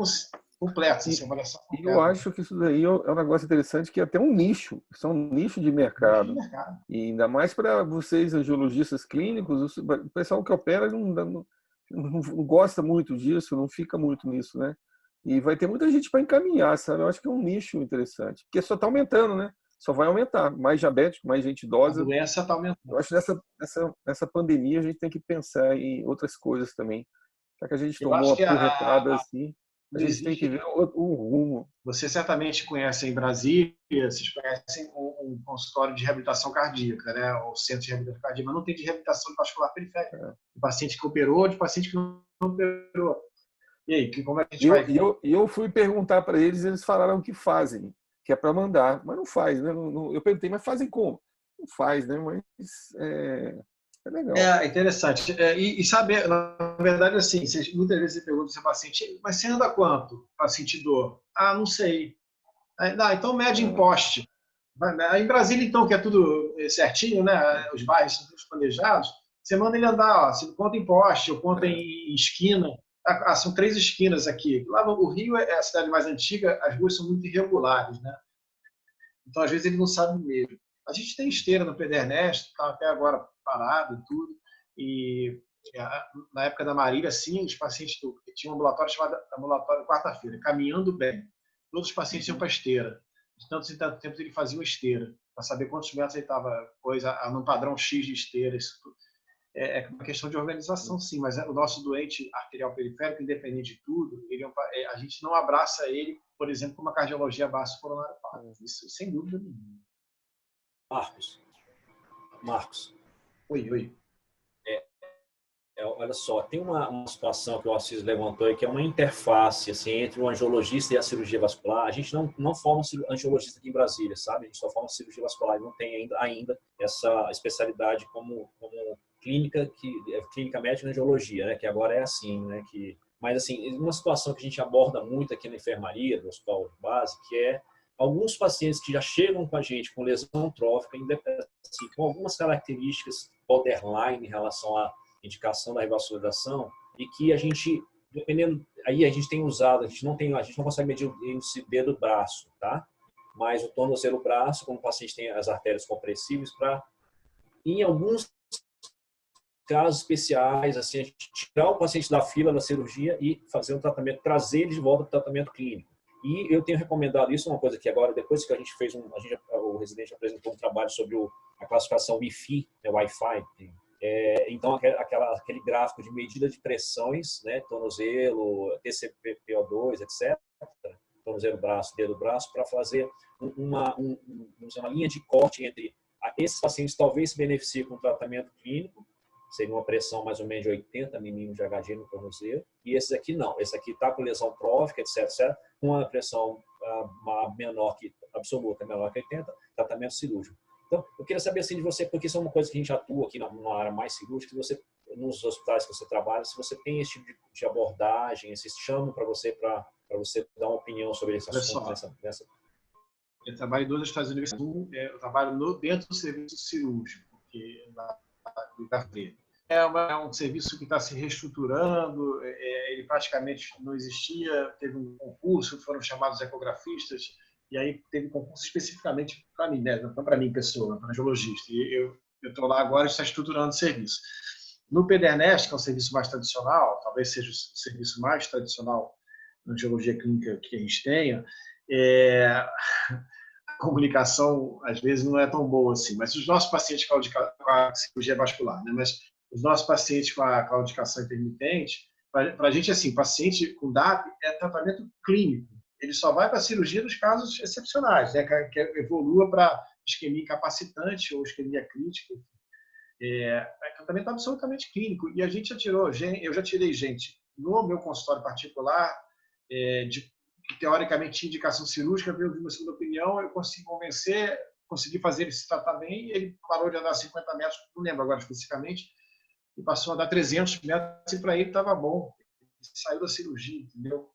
completa, assim, avaliação completa. E eu acho que isso daí é um negócio interessante, que é até um nicho. Isso é um nicho de mercado. E ainda mais para vocês, angiologistas clínicos, o pessoal que opera não gosta muito disso, não fica muito nisso, né? E vai ter muita gente para encaminhar, sabe? Eu acho que é um nicho interessante. Porque só está aumentando, né? Só vai aumentar. Mais diabético, mais gente idosa. A doença está aumentando. Eu acho que nessa pandemia a gente tem que pensar em outras coisas também. Já que a gente tomou uma porretada assim, a gente tem que ver o rumo. Você certamente conhece em Brasília, vocês conhecem um consultório de reabilitação cardíaca, né? O centro de reabilitação cardíaca, mas não tem de reabilitação vascular periférica. De paciente que operou, de paciente que não operou. E aí, como é que a gente vai? Eu fui perguntar para eles, eles falaram que fazem, que é para mandar, mas não faz, né? Eu perguntei, mas fazem como? Não faz, né? Mas é legal. É interessante. E saber, na verdade, assim, muitas vezes você pergunta ao seu paciente, mas você anda quanto? Paciente dor? Ah, não sei. Então mede em poste. Em Brasília, então, que é tudo certinho, né? Os bairros são todos planejados, você manda ele andar, você conta em poste, ou conta em esquina. São 3 esquinas aqui. Lá no Rio é a cidade mais antiga, as ruas são muito irregulares, né? Então, às vezes, ele não sabe mesmo. A gente tem esteira no Pedro Ernesto, está até agora parado e tudo. E na época da Marília, sim, os pacientes tinha um ambulatório chamado ambulatório quarta-feira, caminhando bem. Todos os pacientes iam para a esteira. De tanto em tanto tempo ele fazia uma esteira. para saber quantos metros ele estava, num padrão X de esteira. Isso é uma questão de organização, sim, mas o nosso doente arterial periférico, independente de tudo, a gente não abraça ele, por exemplo, com uma cardiologia básica coronária pátria. Isso sem dúvida nenhuma. Marcos. Oi. Olha só, tem uma situação que o Assis levantou aí, que é uma interface assim, entre o angiologista e a cirurgia vascular. A gente não forma angiologista aqui em Brasília, sabe? A gente só forma cirurgia vascular, não tem ainda essa especialidade como clínica médica em angiologia, né? Que agora é assim, né? Mas assim, uma situação que a gente aborda muito aqui na enfermaria do hospital de base, que é alguns pacientes que já chegam com a gente com lesão trófica, assim, com algumas características borderline em relação à indicação da revascularização, e que a gente, dependendo, aí a gente tem usado, a gente não consegue medir o índice dedo braço, tá? Mas o tornozelo braço, como o paciente tem as artérias compressíveis, para, em alguns casos especiais, assim, a gente tirar o paciente da fila da cirurgia e fazer um tratamento, trazer ele de volta para o tratamento clínico. E eu tenho recomendado isso, uma coisa que agora, depois que a gente fez o residente apresentou um trabalho sobre a classificação Wi-Fi, né, Wi-Fi. Então, aquele gráfico de medida de pressões, né, tornozelo, TCPO2, etc., tornozelo, braço, dedo, braço, para fazer uma linha de corte entre esses pacientes talvez se beneficiem com tratamento clínico, seria uma pressão mais ou menos de 80 milímetros de Hg no tornozelo, e esses aqui não. Esse aqui está com lesão trófica, etc., com uma pressão menor que absoluta, menor que 80, tratamento cirúrgico. Então, eu queria saber assim de você, porque isso é uma coisa que a gente atua aqui na área mais cirúrgica, você, nos hospitais que você trabalha, se você tem esse tipo de abordagem, se chamam para você dar uma opinião sobre esse assunto. Eu trabalho em 2 estados universitários. Eu trabalho dentro do serviço cirúrgico, porque é um serviço que está se reestruturando, ele praticamente não existia, teve um concurso, foram chamados ecografistas, e aí teve um concurso especificamente para mim, né? Não para mim, pessoa, para angiologista. E eu estou lá agora e está estruturando o serviço. No PEDERNEST, que é um serviço mais tradicional, talvez seja o serviço mais tradicional na angiologia clínica que a gente tenha, a comunicação, às vezes, não é tão boa assim. Mas os nossos pacientes com a cirurgia vascular, né? Mas os nossos pacientes com a claudicação intermitente, para a gente, assim, paciente com DAP é tratamento clínico. Ele só vai para a cirurgia nos casos excepcionais, né? Que evolua para isquemia incapacitante ou isquemia crítica. É tratamento absolutamente clínico. E a gente eu já tirei gente no meu consultório particular, que teoricamente tinha indicação cirúrgica, veio de uma segunda opinião, eu consegui fazer ele se tratar bem, ele parou de andar 50 metros, não lembro agora especificamente, e passou a andar 300 metros, e para ele estava bom. Ele saiu da cirurgia, entendeu?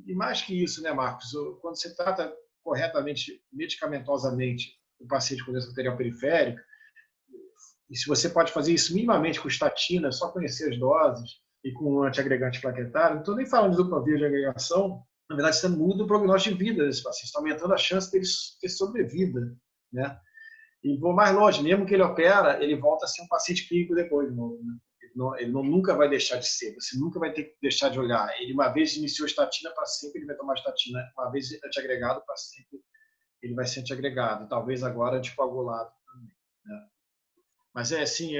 E mais que isso, né, Marcos? Quando você trata corretamente, medicamentosamente, o paciente com doença arterial periférica, e se você pode fazer isso minimamente com estatina, só conhecer as doses, e com antiagregante plaquetário, não estou nem falando de dupla via de agregação, na verdade, você muda o prognóstico de vida desse paciente, está aumentando a chance dele ter sobrevida, né? E vou mais longe, mesmo que ele opera, ele volta a ser um paciente clínico depois de novo, né? Ele nunca vai deixar de ser, você nunca vai ter que deixar de olhar. Ele uma vez iniciou estatina, para sempre ele vai tomar estatina, uma vez antiagregado, para sempre ele vai ser antiagregado, talvez agora anticoagulado também, né? Mas assim,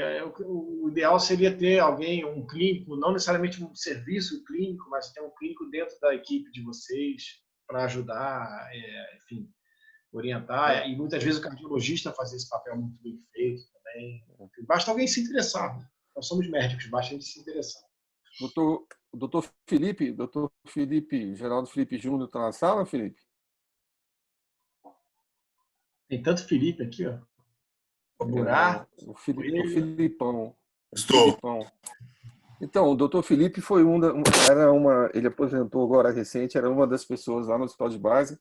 o ideal seria ter alguém, um clínico, não necessariamente um serviço clínico, mas ter um clínico dentro da equipe de vocês para ajudar, enfim, orientar. E muitas vezes o cardiologista fazer esse papel muito bem feito também. Basta alguém se interessar. Nós somos médicos, basta a gente se interessar. Doutor Felipe, Geraldo Felipe Júnior está na sala, Felipe? Tem tanto Felipe aqui, ó. O Filipão. Estou. Filipão. Então, o doutor Felipe foi ele aposentou agora recente, era uma das pessoas lá no hospital de base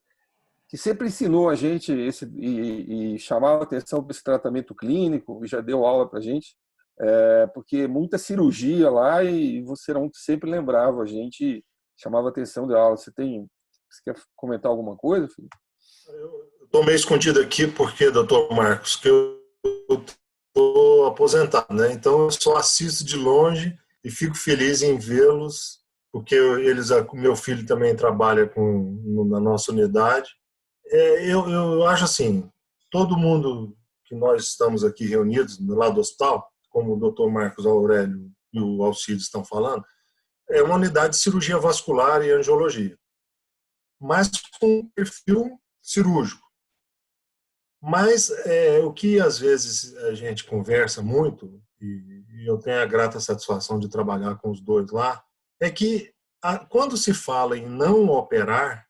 que sempre ensinou a gente e chamava atenção para esse tratamento clínico, e já deu aula para a gente, porque muita cirurgia lá e você não sempre lembrava a gente, chamava atenção da aula. Você quer comentar alguma coisa, Felipe? Eu estou meio escondido aqui porque, doutor Marcos, que eu estou aposentado, né? Então eu só assisto de longe e fico feliz em vê-los, porque meu filho também trabalha na nossa unidade. Eu acho assim, todo mundo que nós estamos aqui reunidos lá do hospital, como o Dr. Marcos Aurélio e o Alcides estão falando, é uma unidade de cirurgia vascular e angiologia, mas com perfil cirúrgico. Mas o que às vezes a gente conversa muito, e eu tenho a grata satisfação de trabalhar com os dois lá, é que quando se fala em não operar,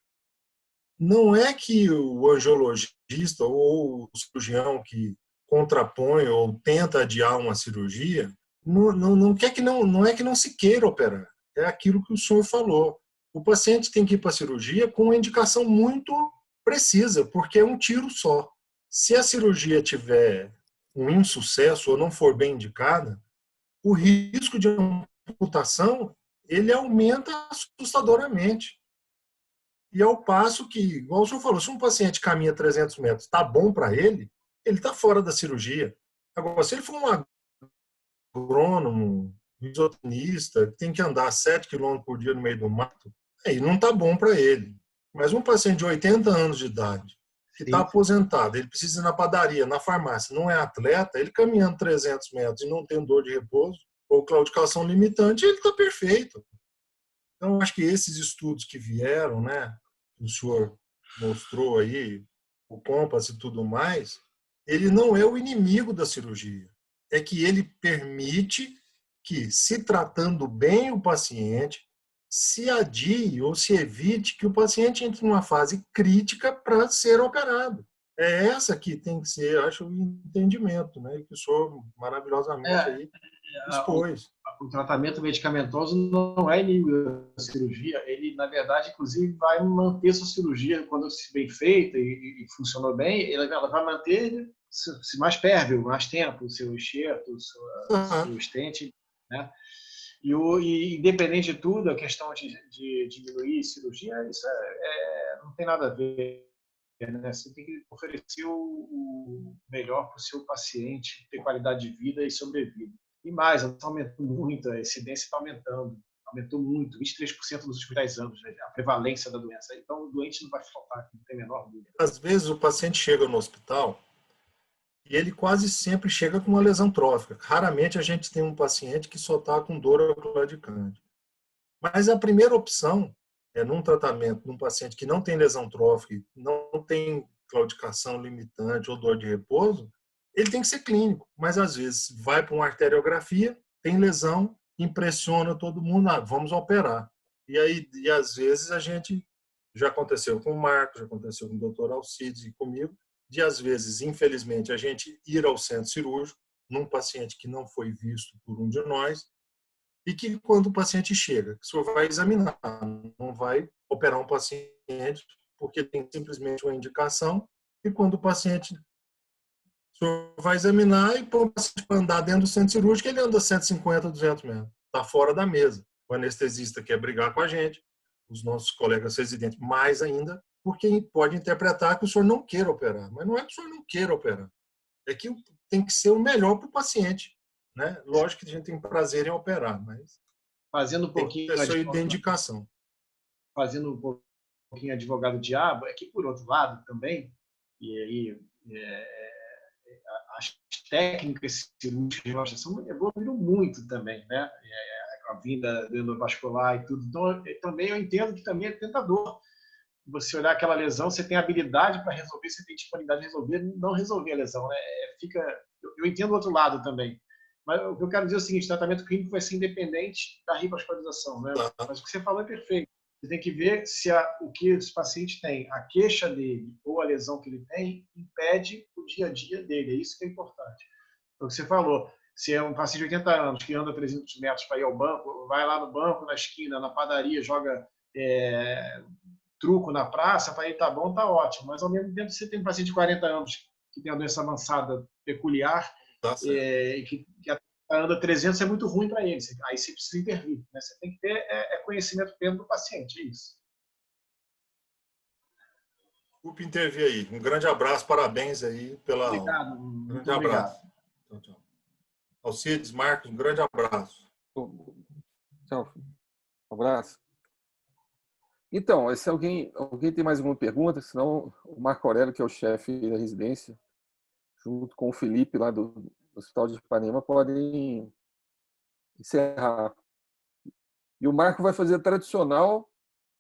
não é que o angiologista ou o cirurgião que contrapõe ou tenta adiar uma cirurgia não quer que não é que não se queira operar. É aquilo que o senhor falou. O paciente tem que ir para a cirurgia com uma indicação muito precisa, porque é um tiro só. Se a cirurgia tiver um insucesso ou não for bem indicada, o risco de amputação ele aumenta assustadoramente. E ao passo que, igual o senhor falou, se um paciente caminha 300 metros, está bom para ele está fora da cirurgia. Agora, se ele for um agrônomo, isotonista, que tem que andar 7 km por dia no meio do mato, aí não está bom para ele. Mas um paciente de 80 anos de idade, que está aposentado, ele precisa ir na padaria, na farmácia, não é atleta, ele caminhando 300 metros e não tem dor de repouso, ou claudicação limitante, ele está perfeito. Então, acho que esses estudos que vieram, né, o senhor mostrou aí, o Compass e tudo mais, ele não é o inimigo da cirurgia. É que ele permite que, se tratando bem o paciente, se adie ou se evite que o paciente entre numa fase crítica para ser operado. É essa que tem que ser, acho, o entendimento, né, que o senhor maravilhosamente aí expôs. O tratamento medicamentoso não é inimigo da cirurgia, ele, na verdade, inclusive, vai manter sua cirurgia, quando se bem feita e funcionou bem, ela vai manter se mais pérvio, mais tempo, o seu enxerto, o seu stent, né? E independente de tudo, a questão de diminuir cirurgia, isso não tem nada a ver. Né? Você tem que oferecer o melhor para o seu paciente, ter qualidade de vida e sobrevida. E mais, aumentou muito, a incidência está aumentando, aumentou muito, 23% nos últimos 10 anos, né? A prevalência da doença. Então, o doente não vai faltar, não tem a menor dúvida. Às vezes, o paciente chega no hospital e ele quase sempre chega com uma lesão trófica. Raramente a gente tem um paciente que só está com dor claudicante. Mas a primeira opção é, num tratamento, num paciente que não tem lesão trófica, não tem claudicação limitante ou dor de repouso, ele tem que ser clínico, mas às vezes vai para uma arteriografia, tem lesão, impressiona todo mundo, vamos operar. E às vezes a gente, já aconteceu com o Marcos, já aconteceu com o Dr. Alcides e comigo, de às vezes, infelizmente, a gente ir ao centro cirúrgico num paciente que não foi visto por um de nós e que quando o paciente chega, o senhor vai examinar, não vai operar um paciente porque tem simplesmente uma indicação e quando o paciente o senhor vai examinar e põe o paciente para andar dentro do centro cirúrgico, ele anda 150, 200 metros. Está fora da mesa. O anestesista quer brigar com a gente, os nossos colegas residentes mais ainda, porque pode interpretar que o senhor não queira operar. Mas não é que o senhor não queira operar. É que tem que ser o melhor para o paciente. Né? Lógico que a gente tem prazer em operar, mas fazendo um pouquinho de indicação. Fazendo um pouquinho advogado diabo, é que, por outro lado, também, e aí as técnicas cirúrgicas de relaxação evoluíram muito também, né? A vinda do endovascular e tudo. Então, também eu entendo que também é tentador. Você olhar aquela lesão, você tem habilidade para resolver, você tem disponibilidade de resolver, não resolver a lesão, né? Eu entendo o outro lado também. Mas o que eu quero dizer é o seguinte, o tratamento clínico vai ser independente da rivascularização, né? Mas o que você falou é perfeito. Você tem que ver se o que esse paciente tem, a queixa dele ou a lesão que ele tem, impede o dia a dia dele. É isso que é importante. O que você falou, se é um paciente de 80 anos que anda 300 metros para ir ao banco, vai lá no banco, na esquina, na padaria, joga truco na praça, para ele tá bom, tá ótimo. Mas ao mesmo tempo, você tem um paciente de 40 anos que tem uma doença avançada peculiar, e que anda 300 é muito ruim para ele. Aí você precisa intervir. Né? Você tem que ter conhecimento pleno do paciente, é isso. Desculpe intervir aí. Um grande abraço, parabéns aí pela obrigado, aula. Um muito grande abraço. Tchau, tchau. Alcides, Marcos, um grande abraço. Tchau. Um abraço. Então, se alguém tem mais alguma pergunta, senão o Marco Aurélio, que é o chefe da residência, junto com o Felipe, lá do Hospital de Ipanema, podem encerrar. E o Marco vai fazer a tradicional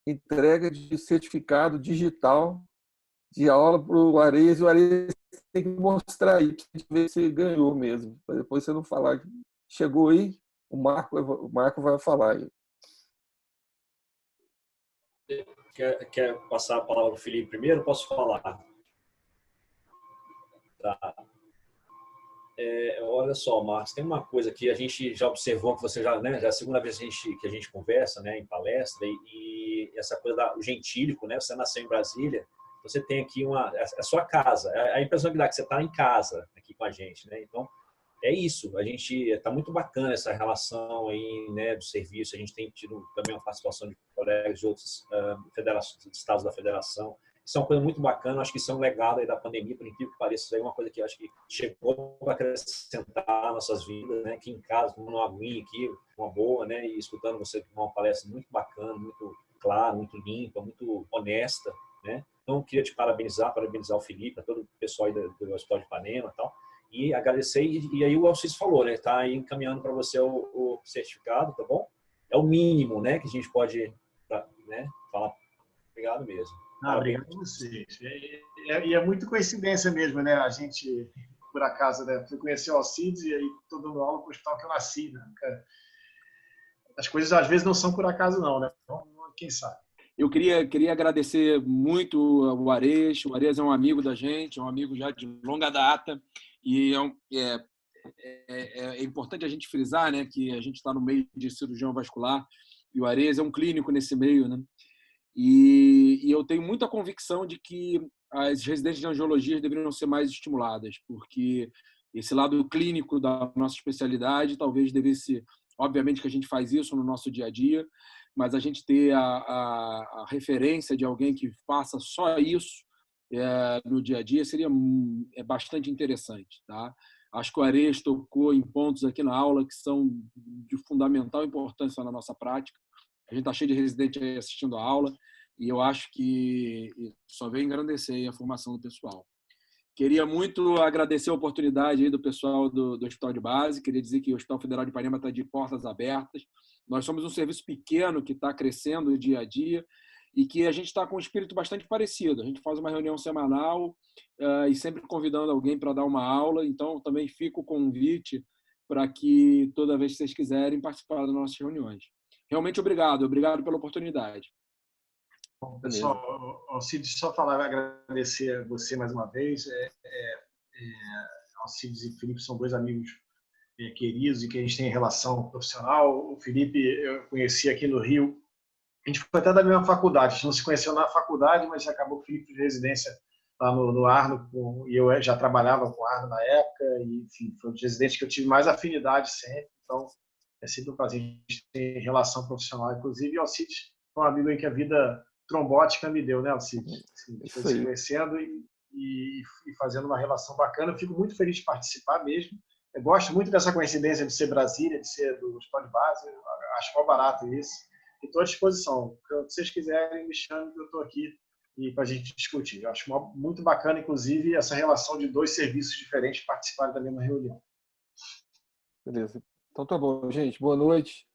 entrega de certificado digital de aula para o Ares, e o Ares tem que mostrar aí, para a gente ver se ganhou mesmo. Para depois você não falar que chegou aí, o Marco vai falar aí. Quer passar a palavra para o Felipe primeiro? Posso falar? Tá. Olha só, Marcos, tem uma coisa que a gente já observou, que você já, né, já é a segunda vez que a gente conversa, né, em palestra, e essa coisa do gentílico, né, você nasceu em Brasília, você tem aqui a sua casa, a impressão que dá que você está em casa aqui com a gente, né, então é isso, a gente está muito bacana essa relação aí, né, do serviço, a gente tem tido também uma participação de colegas de outros estados da federação. Isso é uma coisa muito bacana, acho que isso é um legado aí da pandemia, por incrível que pareça, isso aí é uma coisa que acho que chegou para acrescentar nossas vidas, né? Aqui em casa, tomando uma aguinha aqui, uma boa, né? E escutando você uma palestra muito bacana, muito clara, muito limpa, muito honesta, né? Então, queria te parabenizar o Felipe, a todo o pessoal aí do Hospital de Ipanema e tal, e agradecer, e aí o Alcides falou, né? Tá aí encaminhando para você o certificado, tá bom? É o mínimo, né? Que a gente pode, né? Falar. Obrigado mesmo. Obrigado a vocês. E é muito coincidência mesmo, né? A gente, por acaso, né? Fui conhecer o Alcides e aí estou dando aula no hospital que eu nasci, né? As coisas às vezes não são por acaso, não, né? Então, quem sabe? Eu queria agradecer muito o Ares. O Ares é um amigo da gente, é um amigo já de longa data. E é importante a gente frisar, né, que a gente está no meio de cirurgião vascular e o Ares é um clínico nesse meio, né? E eu tenho muita convicção de que as residências de angiologia deveriam ser mais estimuladas, porque esse lado clínico da nossa especialidade talvez devesse, obviamente que a gente faz isso no nosso dia a dia, mas a gente ter a referência de alguém que faça só isso no dia a dia seria bastante interessante, tá? Acho que o Ares tocou em pontos aqui na aula que são de fundamental importância na nossa prática. A gente está cheio de residente aí assistindo a aula e eu acho que só vem engrandecer a formação do pessoal. Queria muito agradecer a oportunidade aí do pessoal do Hospital de Base. Queria dizer que o Hospital Federal de Ipanema está de portas abertas. Nós somos um serviço pequeno que está crescendo dia a dia e que a gente está com um espírito bastante parecido. A gente faz uma reunião semanal e sempre convidando alguém para dar uma aula. Então, também fica o convite para que toda vez que vocês quiserem participar das nossas reuniões. Realmente obrigado pela oportunidade. Bom, pessoal, Alcides, só falar, agradecer a você mais uma vez. Alcides e Felipe são dois amigos queridos e que a gente tem relação profissional. O Felipe eu conheci aqui no Rio. A gente foi até da mesma faculdade. A gente não se conheceu na faculdade, mas acabou que o Felipe de residência lá no Arno, e eu já trabalhava com o Arno na época, e enfim, foi um dos residentes que eu tive mais afinidade sempre. Então, é sempre um prazer a gente ter relação profissional. Inclusive, o Alcides foi um amigo aí que a vida trombótica me deu, né, Alcides? A gente foi se conhecendo e fazendo uma relação bacana. Eu fico muito feliz de participar mesmo. Eu gosto muito dessa coincidência de ser Brasília, de ser do Hospital de Base. Eu acho mal barato isso. Estou à disposição. Se vocês quiserem, me chamem, eu estou aqui para a gente discutir. Eu acho muito bacana, inclusive, essa relação de dois serviços diferentes participarem da mesma reunião. Beleza. Então tá bom, gente. Boa noite.